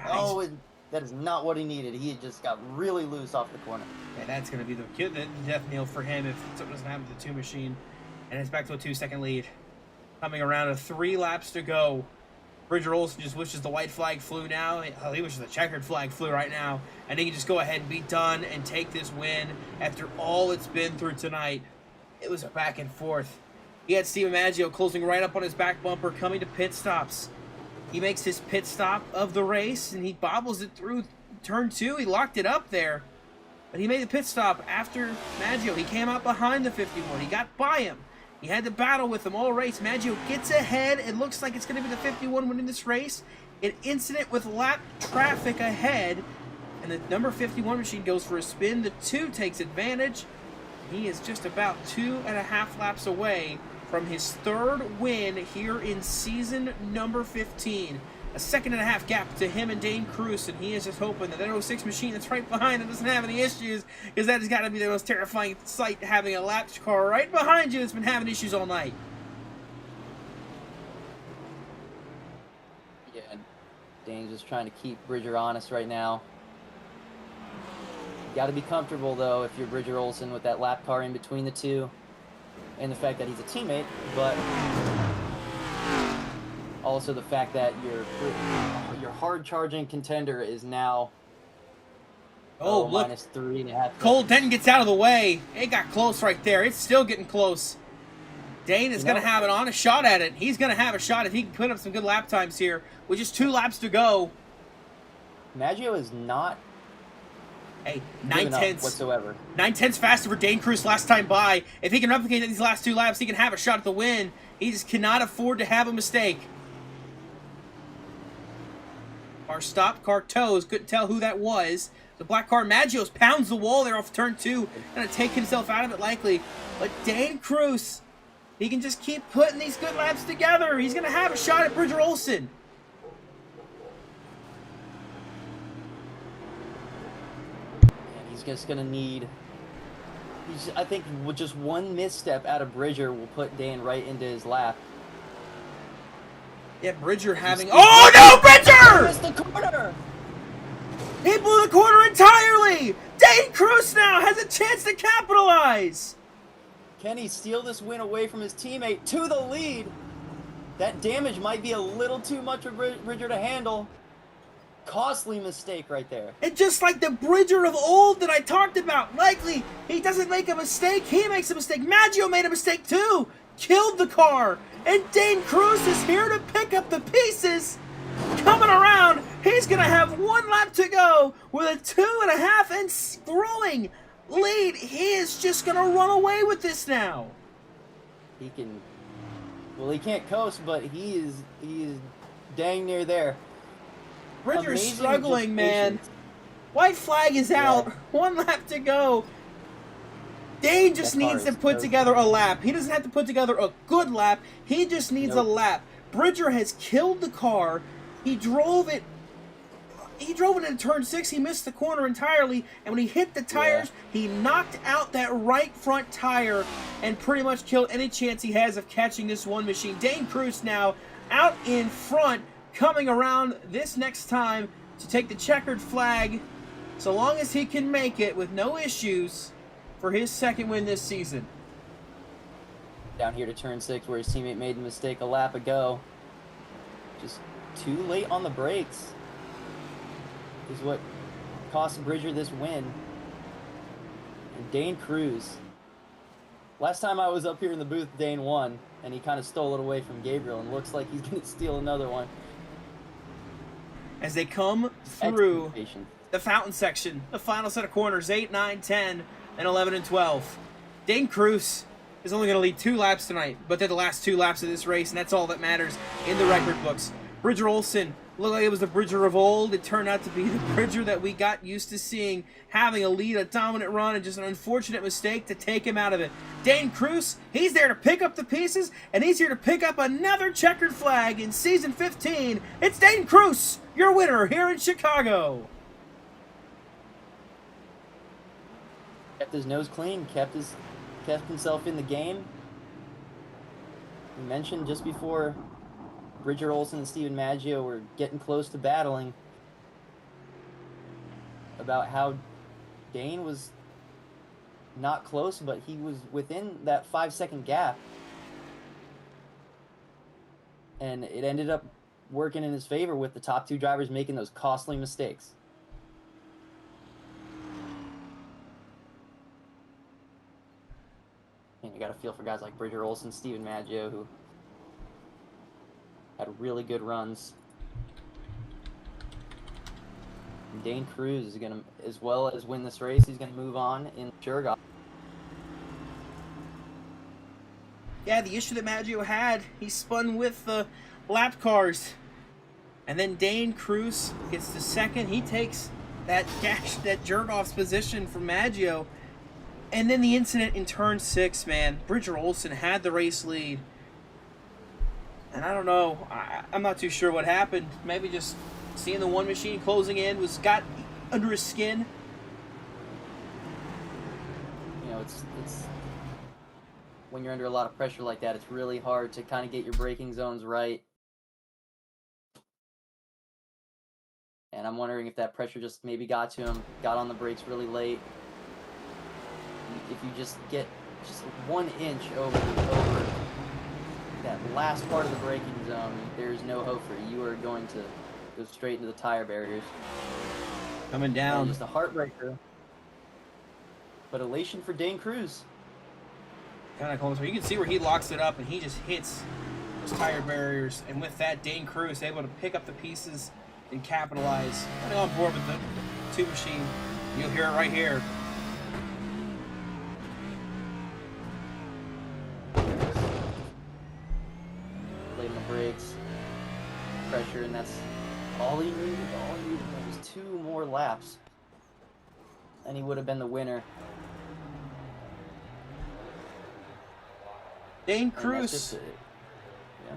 Oh, that is not what he needed. He had just got really loose off the corner. Yeah, that's going to be the death knell for him if something doesn't happen to the 2 machine. And it's back to a 2-second lead. Coming around to 3 laps to go. Bridger Olsen just wishes the white flag flew now. He wishes the checkered flag flew right now. And he can just go ahead and be done and take this win after all it's been through tonight. It was a back and forth. He had Steven Maggio closing right up on his back bumper, coming to pit stops. He makes his pit stop of the race, and he bobbles it through turn 2. He locked it up there. But he made the pit stop after Maggio. He came out behind the 51. He got by him. He had to battle with him all race. Maggio gets ahead. It looks like it's going to be the 51 winning this race. An incident with lap traffic ahead. And the number 51 machine goes for a spin. The 2 takes advantage. He is just about 2.5 laps away from his 3rd win here in season number 15. a 1.5 gap to him and Dane Cruz, and he is just hoping that that 06 machine that's right behind him doesn't have any issues, because that has got to be the most terrifying sight, having a lap car right behind you that's been having issues all night. Yeah, Dane's just trying to keep Bridger honest right now. You got to be comfortable, though, if you're Bridger Olsen, with that lap car in between the two, and the fact that he's a teammate, but also the fact that your hard-charging contender is now look, minus 3.5. Cole Denton gets out of the way. It got close right there. It's still getting close. Dane is going to have an honest shot at it. He's going to have a shot if he can put up some good lap times here with just 2 laps to go. Maggio is not 9/10 whatsoever. 9/10 faster for Dane Cruz last time by. If he can replicate these last 2 laps, he can have a shot at the win. He just cannot afford to have a mistake. Car stopped, car toes. Couldn't tell who that was. The black car, Maggios, pounds the wall there off turn 2. Going to take himself out of it likely. But Dane Cruz, he can just keep putting these good laps together. He's going to have a shot at Bridger Olsen. And he's just going to need... I think with just one misstep out of Bridger will put Dane right into his lap. Yeah, Bridger having... Oh, no, Bridger! Missed the corner! He blew the corner entirely! Dane Cruz now has a chance to capitalize! Can he steal this win away from his teammate to the lead? That damage might be a little too much for Bridger to handle. Costly mistake right there. And just like the Bridger of old that I talked about, likely he doesn't make a mistake, he makes a mistake. Maggio made a mistake too! Killed the car! And Dane Cruz is here to pick up the pieces! Coming around, he's going to have 1 lap to go with a 2.5 and scrolling lead. He is just going to run away with this now. He can... Well, he can't coast, but he is dang near there. Bridger's struggling, man. White flag is out. 1 lap to go. Dane just needs to put together a lap. He doesn't have to put together a good lap. He just needs a lap. Bridger has killed the car. He drove it into turn 6. He missed the corner entirely, and when he hit the tires, he knocked out that right front tire and pretty much killed any chance he has of catching this one machine. Dane Cruz now out in front, coming around this next time to take the checkered flag, so long as he can make it with no issues for his 2nd win this season. Down here to turn 6 where his teammate made the mistake a lap ago. Just too late on the brakes is what cost Bridger this win. And Dane Cruz. Last time I was up here in the booth, Dane won, and he kind of stole it away from Gabriel, and looks like he's going to steal another one. As they come through the fountain section, the final set of corners, 8, 9, 10, and 11 and 12. Dane Cruz is only going to lead 2 laps tonight, but they're the last 2 laps of this race, and that's all that matters in the record books. Bridger Olsen looked like it was the Bridger of old. It turned out to be the Bridger that we got used to seeing, having a lead, a dominant run, and just an unfortunate mistake to take him out of it. Dane Cruz, he's there to pick up the pieces, and he's here to pick up another checkered flag in Season 15. It's Dane Cruz, your winner here in Chicago. Kept his nose clean, kept himself in the game. We mentioned just before Bridger Olsen and Steven Maggio were getting close to battling about how Dane was not close, but he was within that 5-second gap. And it ended up working in his favor with the top 2 drivers making those costly mistakes. And you got to feel for guys like Bridger Olsen, Steven Maggio, who had really good runs. And Dane Cruz is going to, as well as win this race, he's going to move on in Jawb. Yeah, the issue that Maggio had, he spun with the lap cars. And then Dane Cruz gets the 2nd. He takes that Jawb's position from Maggio. And then the incident in turn 6, man. Bridger Olsen had the race lead. And I don't know. I'm not too sure what happened. Maybe just seeing the one machine closing in got under his skin. You know, it's when you're under a lot of pressure like that, it's really hard to kind of get your braking zones right. And I'm wondering if that pressure just maybe got to him, got on the brakes really late. If you just get just 1 inch over that last part of the braking zone, there's no hope for you. You are going to go straight into the tire barriers. Coming down. And just a heartbreaker. But elation for Dane Cruz. Kind of close. You can see where he locks it up and he just hits those tire barriers. And with that, Dane Cruz able to pick up the pieces and capitalize. Getting on board with the two machine. You'll hear it right here. Late in the brakes. Pressure, and that's all he needed. All he needed was 2 more laps. And he would have been the winner. Dane Cruz. Yeah.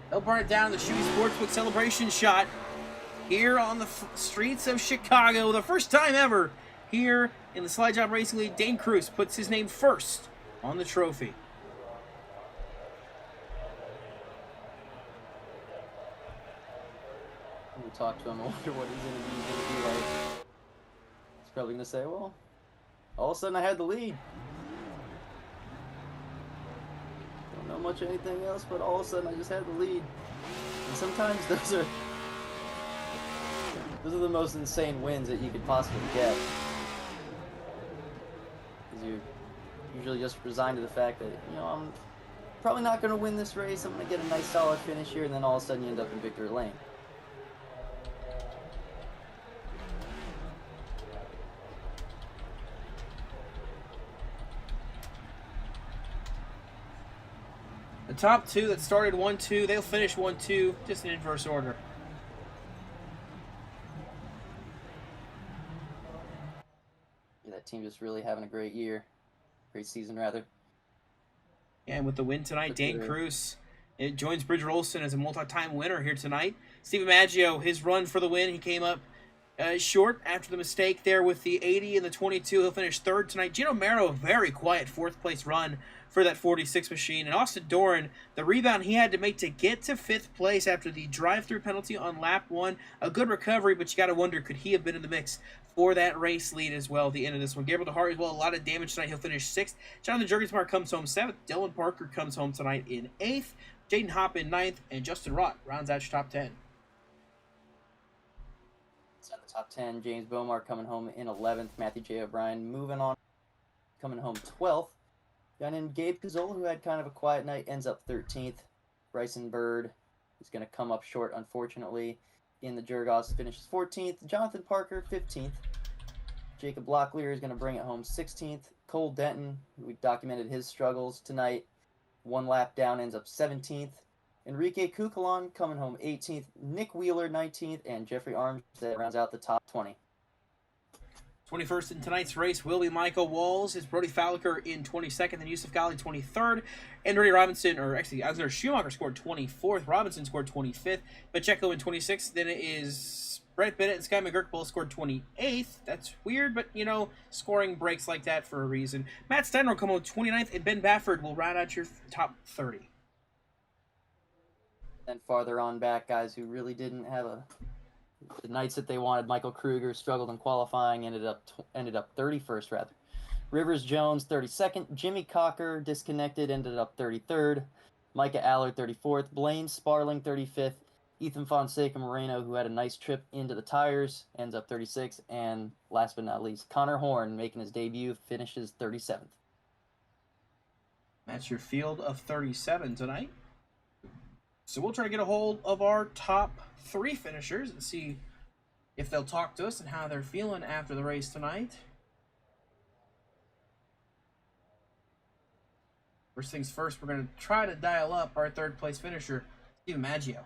They'll burn it down in the Shoey Sportsbook celebration shot here on the streets of Chicago. The first time ever here in the Slide Job Racing League, Dane Cruz puts his name first on the trophy. We talk to him, I wonder what he's going to be like. He's probably going to say, well, all of a sudden I had the lead. Don't know much of anything else, but all of a sudden I just had the lead. And sometimes those are the most insane wins that you could possibly get. Because you're usually just resigned to the fact that, you know, I'm probably not going to win this race. I'm going to get a nice solid finish here, and then all of a sudden you end up in victory lane. The top two that started 1-2, they'll finish 1-2, just in inverse order. Yeah, that team just really having a great year. Great season, rather. Yeah, and with the win tonight, Dane Cruz joins Bridger Olson as a multi-time winner here tonight. Steve Maggio, his run for the win, he came up short after the mistake there with the 80 and the 22. He'll finish third tonight. Gino Mero, a very quiet fourth-place run for that 46 machine. And Austin Doran, the rebound he had to make to get to 5th place after the drive-through penalty on lap 1. A good recovery, but you got to wonder, could he have been in the mix for that race lead as well at the end of this one? Gabriel DeHart as well, a lot of damage tonight. He'll finish 6th. Jonathan Jurgensmeyer comes home 7th. Dylan Parker comes home tonight in 8th. Jaden Hopp in 9th. And Justin Rott rounds out your top 10. So the top 10, James Bomar coming home in 11th. Matthew J. O'Brien moving on, coming home 12th. Got in Gabe Cazola, who had kind of a quiet night, ends up 13th. Bryson Bird is going to come up short, unfortunately. In the Jurgos, finishes 14th. Jonathan Parker, 15th. Jacob Locklear is going to bring it home 16th. Cole Denton, who we documented his struggles tonight, 1 lap down, ends up 17th. Enrique Cucalon coming home 18th. Nick Wheeler, 19th. And Jeffrey Armstead rounds out the top 20. 21st in tonight's race will be Michael Walls. It's Brody Falker in 22nd, and Yusuf Ghali 23rd. And Ernie Robinson, or actually Alexander Schumacher scored 24th. Robinson scored 25th. Pacheco in 26th. Then it is Brett Bennett and Sky McGurk both scored 28th. That's weird, but, you know, scoring breaks like that for a reason. Matt Steiner will come home 29th, and Ben Bafford will round out your top 30. And farther on back, guys who really didn't have the nights that they wanted. Michael Kruger struggled in qualifying, ended up 31st rather. Rivers Jones 32nd. Jimmy Cocker disconnected, ended up 33rd. Micah Allard 34th. Blaine Sparling 35th. Ethan Fonseca Moreno, who had a nice trip into the tires, ends up 36th. And last but not least, Connor Horn, making his debut, finishes 37th. That's your field of 37 tonight. So we'll try to get a hold of our top 3 finishers and see if they'll talk to us and how they're feeling after the race tonight. First things first, we're going to try to dial up our 3rd place finisher, Steve Maggio.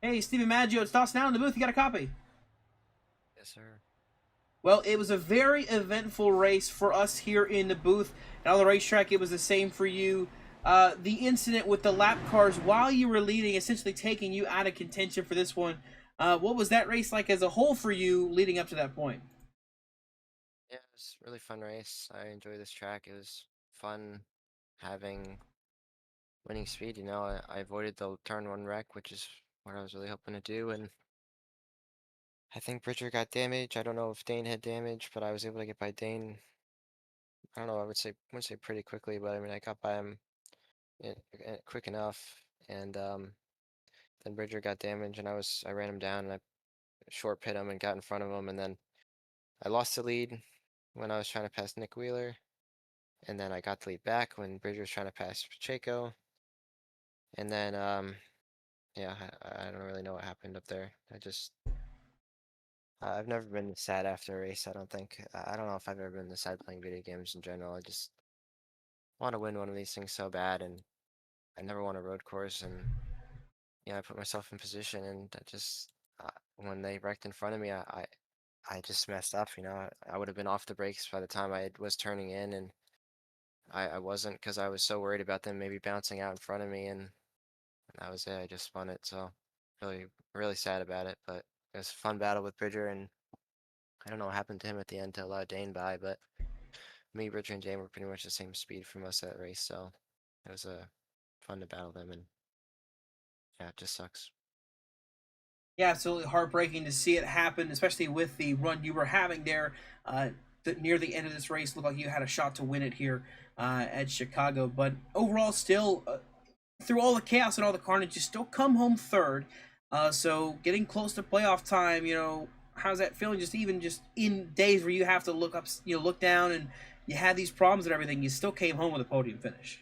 Hey, Stephen Maggio, it's Toss now in the booth. You got a copy? Yes, sir. Well, it was a very eventful race for us here in the booth. And on the racetrack, it was the same for you. The incident with the lap cars while you were leading, essentially taking you out of contention for this one. What was that race like as a whole for you leading up to that point? Yeah, it was a really fun race. I enjoyed this track. It was fun having winning speed. I avoided the turn one wreck, which is what I was really hoping to do. And I think Bridger got damaged. I don't know if Dane had damage, but I was able to get by Dane. I don't know. I wouldn't say pretty quickly, but I mean, I got by him quick enough. And then Bridger got damaged, and I ran him down, and I short pit him and got in front of him, and then I lost the lead when I was trying to pass Nick Wheeler. And then I got the lead back when Bridger was trying to pass Pacheco. And then, yeah, I don't really know what happened up there. I've never been sad after a race, I don't think. I don't know if I've ever been this sad playing video games in general. I just want to win one of these things so bad, and I never won a road course. And, yeah, I put myself in position, and when they wrecked in front of me, I just messed up, I would have been off the brakes by the time I was turning in, and I wasn't because I was so worried about them maybe bouncing out in front of me, and that was it. I just spun it, so really, really sad about it. But it was a fun battle with Bridger, and I don't know what happened to him at the end to allow Dane by, but me, Bridger, and Dane were pretty much the same speed for most of that race, so it was fun to battle them, and yeah, it just sucks. Yeah, absolutely heartbreaking to see it happen, especially with the run you were having there. Near the end of this race, looked like you had a shot to win it here at Chicago. But overall, still, through all the chaos and all the carnage, you still come home third. So getting close to playoff time, how's that feeling? Just in days where you have to look up, look down, and you had these problems and everything, you still came home with a podium finish.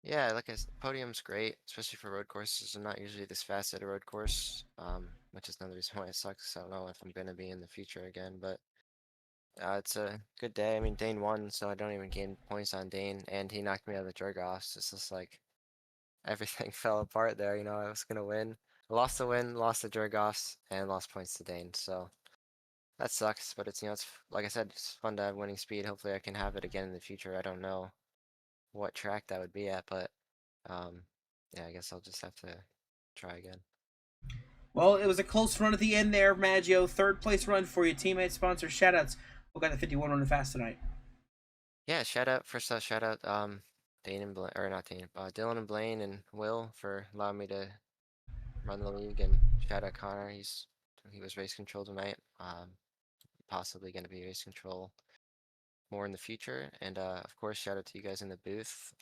Yeah, like podium's great, especially for road courses. I'm not usually this fast at a road course, which is another reason why it sucks. I don't know if I'm gonna be in the future again, but it's a good day. I mean, Dane won, so I don't even gain points on Dane, and he knocked me out of the Jergoffs. It's just like everything fell apart there. I was gonna win. I lost the win, lost the Jergoffs, and lost points to Dane. So that sucks, but it's like I said, it's fun to have winning speed. Hopefully I can have it again in the future. I don't know what track that would be at, but um, yeah, I guess I'll just have to try again. Well, it was a close run at the end there, Maggio. Third place run for your teammate sponsor. Shoutouts. We got the 51 running fast tonight. Yeah, first shout out, Dane and Blaine, or not Dane, Dylan and Blaine and Will for allowing me to run the league, and shout out Connor. He was race control tonight. Possibly going to be race control more in the future. And of course, shout out to you guys in the booth.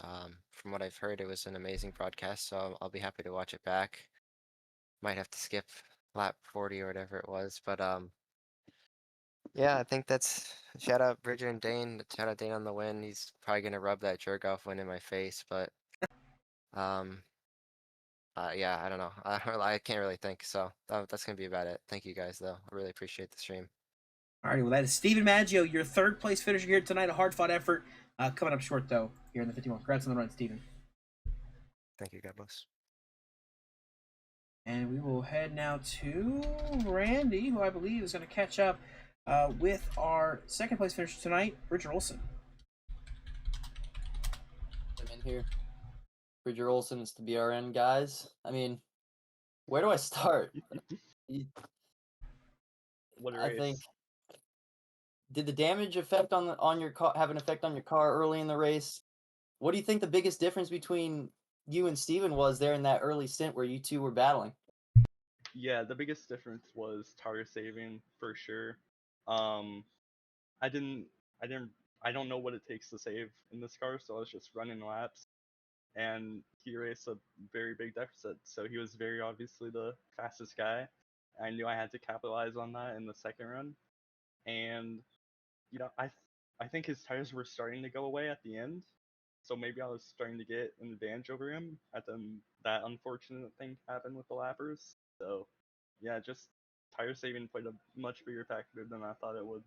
From what I've heard, it was an amazing broadcast, so I'll be happy to watch it back. Might have to skip lap 40 or whatever it was, but yeah, I think that's shout out Bridger and Dane. Shout out Dane on the win. He's probably gonna rub that jerk off win in my face, but um, yeah, I don't know. I can't really think, so that's gonna be about it. Thank you guys, though. I really appreciate the stream. Alrighty, well, that is Stephen Maggio, your third place finisher here tonight. A hard fought effort. Coming up short, though, here in the 51. Congrats on the run, Stephen. Thank you, God bless. And we will head now to Randy, who I believe is going to catch up with our second place finisher tonight, Bridger Olson. I'm in here. Bridger Olson is the BRN, guys. I mean, where do I start? What a I race. think, did the damage effect on your car have an effect on your car early in the race? What do you think the biggest difference between you and Steven was there in that early stint where you two were battling? Yeah, the biggest difference was tire saving for sure. Um, I didn't, I didn't, I don't know what it takes to save in this car, so I was just running laps, and he raced a very big deficit. So he was very obviously the fastest guy. I knew I had to capitalize on that in the second run, and I think his tires were starting to go away at the end, so maybe I was starting to get an advantage over him. At then that unfortunate thing happened with the lappers. So yeah, just tire saving played a much bigger factor than I thought it would.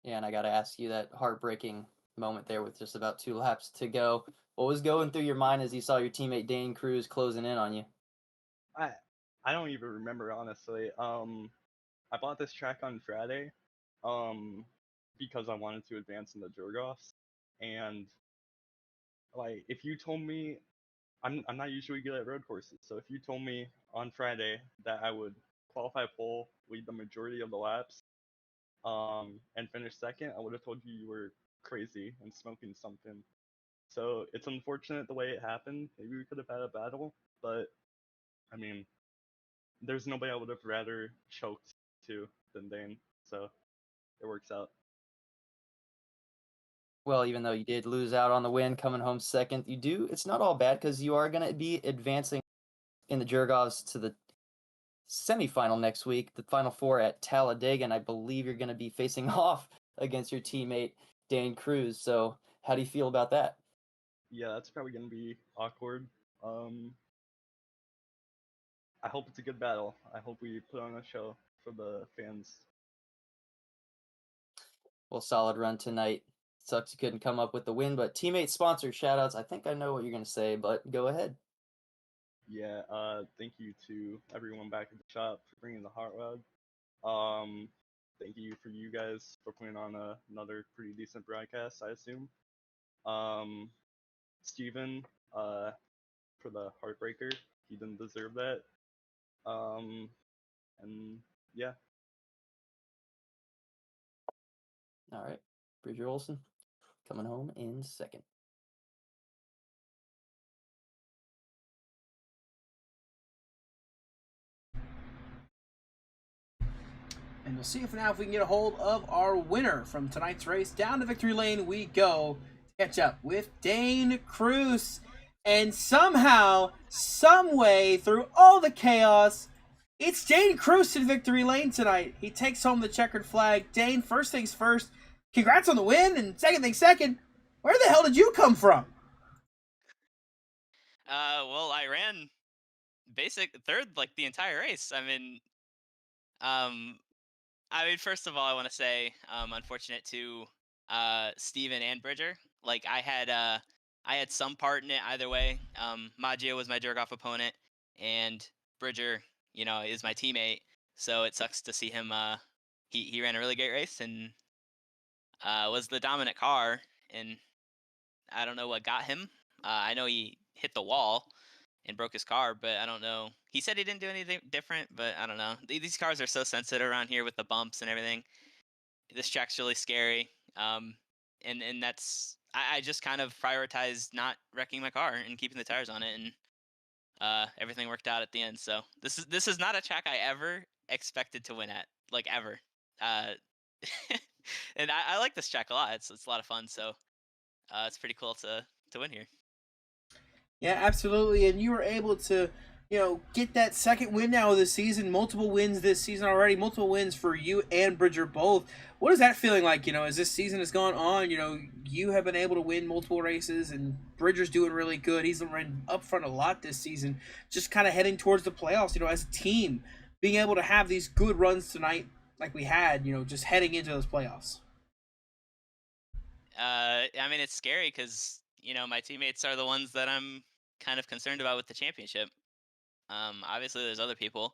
Yeah, and I got to ask you that heartbreaking moment there with just about 2 laps to go. What was going through your mind as you saw your teammate Dane Cruz closing in on you? I I don't even remember honestly. I bought this track on Friday, um, because I wanted to advance in the Jorgoffs, and like if you told me I'm not usually good at road courses, so if you told me on Friday that I would qualify pole, lead the majority of the laps, and finish second, I would have told you you were crazy and smoking something. So it's unfortunate the way it happened. Maybe we could have had a battle, but I mean, there's nobody I would have rather choked to than Dane, so it works out. Well, even though you did lose out on the win, coming home second, it's not all bad because you are going to be advancing in the Jurgovs to the semifinal next week, the Final Four at Talladega, and I believe you're going to be facing off against your teammate Dane Cruz. So, how do you feel about that? Yeah, that's probably gonna be awkward. Um, I hope it's a good battle. I hope we put on a show for the fans. Well, solid run tonight. Sucks you couldn't come up with the win, but teammate sponsor shoutouts. I think I know what you're going to say, but go ahead. Yeah, thank you to everyone back at the shop for bringing the hot rod. Um, thank you for you guys for putting on another pretty decent broadcast, I assume. Um, Steven, for the heartbreaker. He didn't deserve that. Um, and yeah. All right. Bridger Olson coming home in second. And we'll see if now if we can get a hold of our winner from tonight's race. Down to victory lane we go to catch up with Dane Cruz. And somehow, some way, through all the chaos, it's Dane Cruz in victory lane tonight. He takes home the checkered flag. Dane, first things first, congrats on the win, and second things second, where the hell did you come from? Well, I ran basic third like the entire race. First of all, I want to say, unfortunate to Steven and Bridger. Like I had some part in it either way. Maggio was my jerk off opponent, and Bridger, is my teammate. So it sucks to see him. He ran a really great race and was the dominant car, and I don't know what got him. I know he hit the wall and broke his car, but I don't know. He said he didn't do anything different, but I don't know. These cars are so sensitive around here with the bumps and everything. This track's really scary. And that's I just kind of prioritized not wrecking my car and keeping the tires on it, and everything worked out at the end. So this is not a track I ever expected to win at, like ever. Uh, and I like this track a lot. It's a lot of fun. So it's pretty cool to win here. Yeah, absolutely. And you were able to, get that second win now of the season. Multiple wins this season already. Multiple wins for you and Bridger both. What is that feeling like? As this season has gone on, you have been able to win multiple races, and Bridger's doing really good. He's been up front a lot this season. Just kind of heading towards the playoffs. As a team, being able to have these good runs tonight, like we had. Just heading into those playoffs. It's scary because my teammates are the ones that I'm kind of concerned about with the championship. Obviously, there's other people,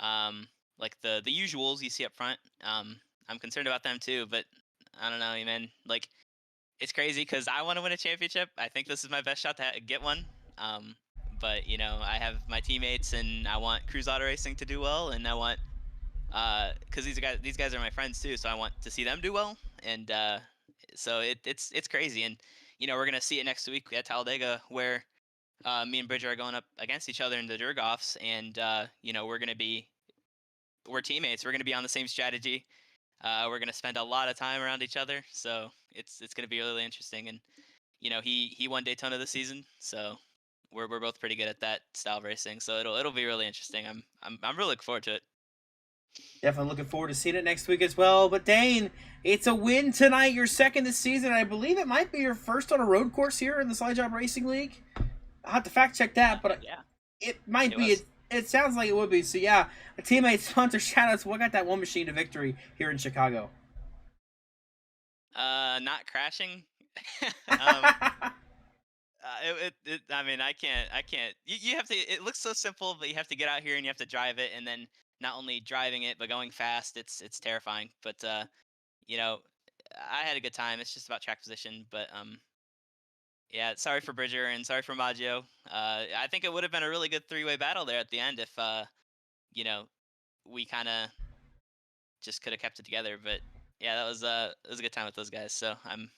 like the usuals you see up front. I'm concerned about them too, but I don't know, man. Like, it's crazy because I want to win a championship. I think this is my best shot to get one. But I have my teammates, and I want Cruise Auto Racing to do well, and I want because these guys are my friends too, so I want to see them do well, and so it's crazy, and we're gonna see it next week at Talladega, where me and Bridger are going up against each other in the Jurgoffs, and we're teammates. We're gonna be on the same strategy. We're gonna spend a lot of time around each other, so it's gonna be really interesting. And he won Daytona this season, so we're both pretty good at that style of racing. So it'll be really interesting. I'm really looking forward to it. Definitely looking forward to seeing it next week as well. But Dane, it's a win tonight. Your second this season. I believe it might be your first on a road course here in the Slide Job Racing League. I'll have to fact check that, but Yeah, it might it be. was. It sounds like it would be. So yeah, a teammate sponsor shoutouts. What got that one machine to victory here in Chicago? Not crashing. um, I mean, I can't. You have to. It looks so simple, but you have to get out here and you have to drive it, and then not only driving it but going fast. It's terrifying. But you know, I had a good time. It's just about track position. But yeah. Sorry for Bridger and sorry for Maggio. I think it would have been a really good three-way battle there at the end if you know, we kind of just could have kept it together. But yeah, it was a good time with those guys. So I'm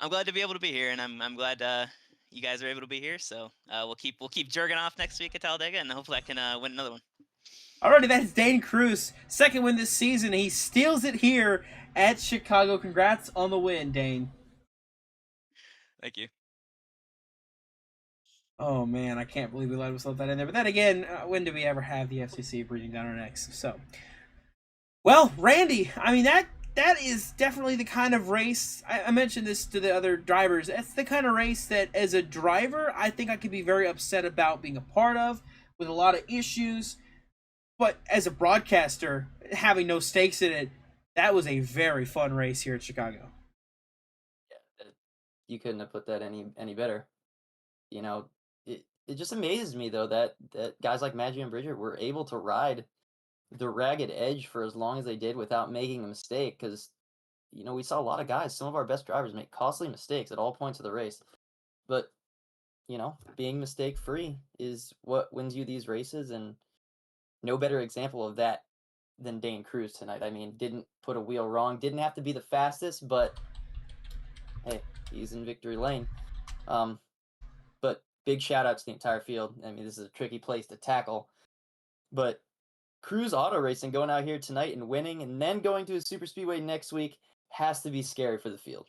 glad to be able to be here, and I'm glad you guys are able to be here. So we'll keep jerking off next week at Talladega, and hopefully I can win another one. Alrighty, that is Dane Cruz, second win this season. He steals it here at Chicago. Congrats on the win, Dane. Thank you. Oh man, I can't believe we let him slip that in there. But then again, when do we ever have the FCC breathing down our necks? So, well, Randy, I mean that is definitely the kind of race. I mentioned this to the other drivers. That's the kind of race that, as a driver, I think I could be very upset about being a part of, with a lot of issues. But as a broadcaster, having no stakes in it, that was a very fun race here at Chicago. Yeah, you couldn't have put that any better. You know, it just amazes me though that guys like Maggi and Bridger were able to ride the ragged edge for as long as they did without making a mistake. Because we saw a lot of guys, some of our best drivers, make costly mistakes at all points of the race. But being mistake free is what wins you these races, and no better example of that than Dane Cruz tonight. I mean, didn't put a wheel wrong, didn't have to be the fastest, but hey, he's in victory lane. But big shout out to the entire field. I mean, this is a tricky place to tackle, but Cruz Auto Racing going out here tonight and winning, and then going to a super speedway next week has to be scary for the field.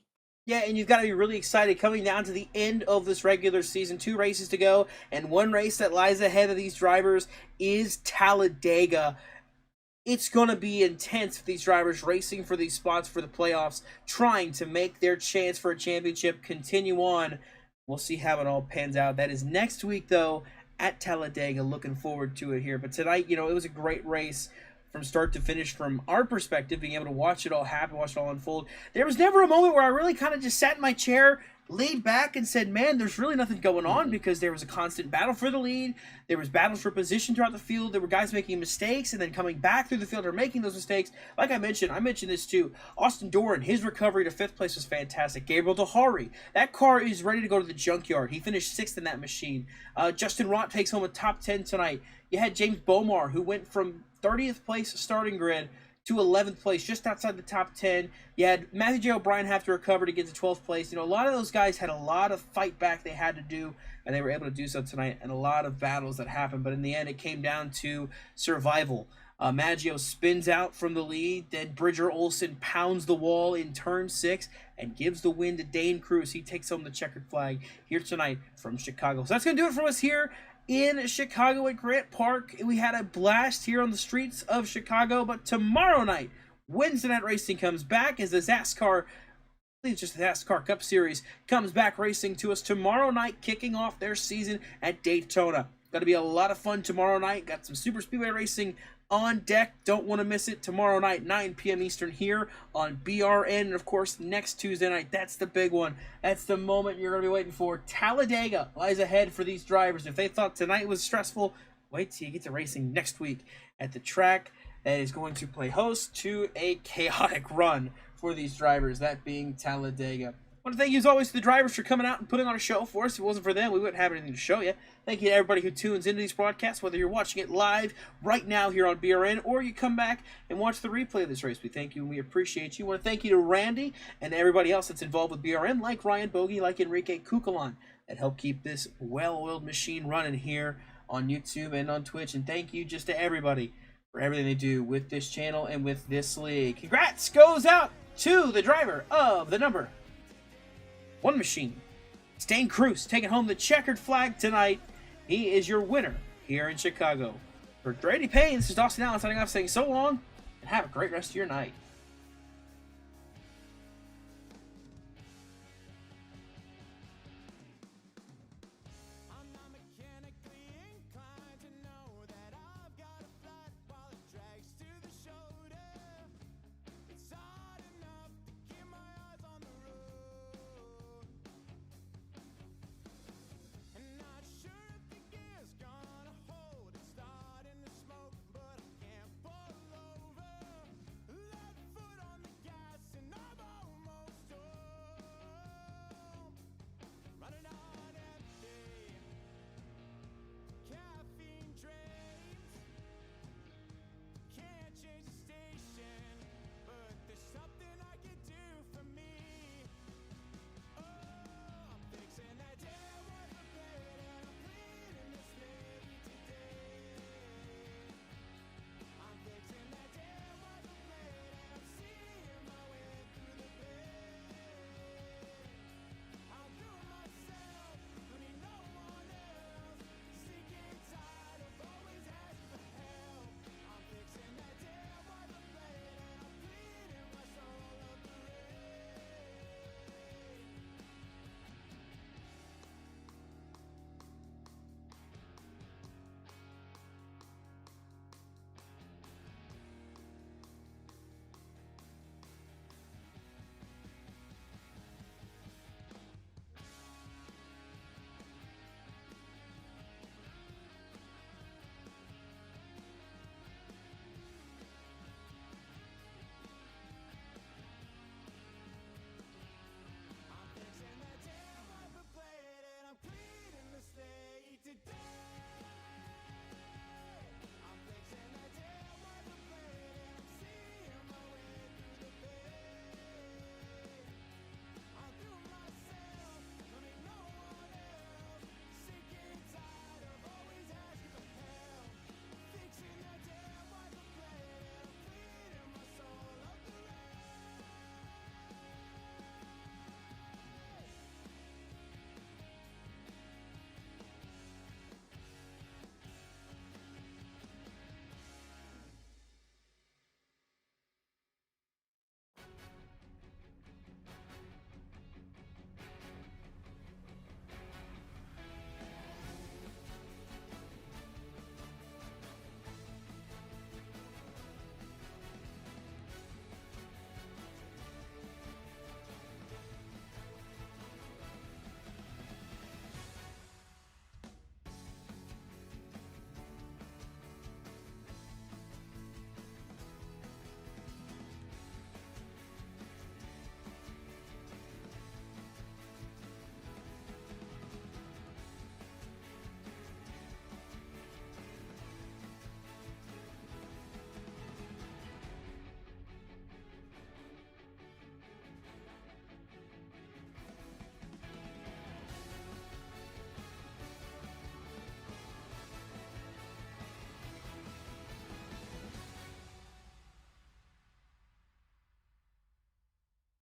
Yeah, and you've got to be really excited coming down to the end of this regular season. 2 races to go, and one race that lies ahead of these drivers is Talladega. It's going to be intense for these drivers racing for these spots for the playoffs, trying to make their chance for a championship continue on. We'll see how it all pans out. That is next week, though, at Talladega. Looking forward to it here. But tonight, it was a great race from start to finish from our perspective, being able to watch it all happen, watch it all unfold. There was never a moment where I really kind of just sat in my chair, laid back, and said, man, there's really nothing going on, because there was a constant battle for the lead. There was battles for position throughout the field. There were guys making mistakes and then coming back through the field or making those mistakes. Like I mentioned this too. Austin Doran, his recovery to 5th place was fantastic. Gabriel Dehari, that car is ready to go to the junkyard. He finished 6th in that machine. Justin Rott takes home a top 10 tonight. You had James Bomar, who went from 30th place starting grid to 11th place, just outside the top 10. You had Matthew J. O'Brien have to recover to get to 12th place. A lot of those guys had a lot of fight back they had to do, and they were able to do so tonight, and a lot of battles that happened. But in the end, it came down to survival. Maggio spins out from the lead, then Bridger Olson pounds the wall in turn 6 and gives the win to Dane Cruz. He takes home the checkered flag here tonight from Chicago. So that's going to do it for us here in Chicago at Grant Park. We had a blast here on the streets of Chicago, but tomorrow night, Wednesday Night Racing comes back as the NASCAR, I think it's just the NASCAR Cup Series, comes back racing to us tomorrow night, kicking off their season at Daytona. Going to be a lot of fun tomorrow night. Got some super speedway racing on deck. Don't want to miss it. Tomorrow night, 9 p.m. Eastern here on BRN. And, of course, next Tuesday night, that's the big one. That's the moment you're going to be waiting for. Talladega lies ahead for these drivers. If they thought tonight was stressful, wait till you get to racing next week at the track that is going to play host to a chaotic run for these drivers, that being Talladega. I want to thank you, as always, to the drivers for coming out and putting on a show for us. If it wasn't for them, we wouldn't have anything to show you. Thank you to everybody who tunes into these broadcasts, whether you're watching it live right now here on BRN or you come back and watch the replay of this race. We thank you and we appreciate you. I want to thank you to Randy and everybody else that's involved with BRN, like Ryan Bogey, like Enrique Cucalan, that help keep this well-oiled machine running here on YouTube and on Twitch. And thank you just to everybody for everything they do with this channel and with this league. Congrats goes out to the driver of the number 1 machine, Dane Cruz, taking home the checkered flag tonight. He is your winner here in Chicago. For Grady Payne, this is Dawson Allen signing off, saying so long, and have a great rest of your night.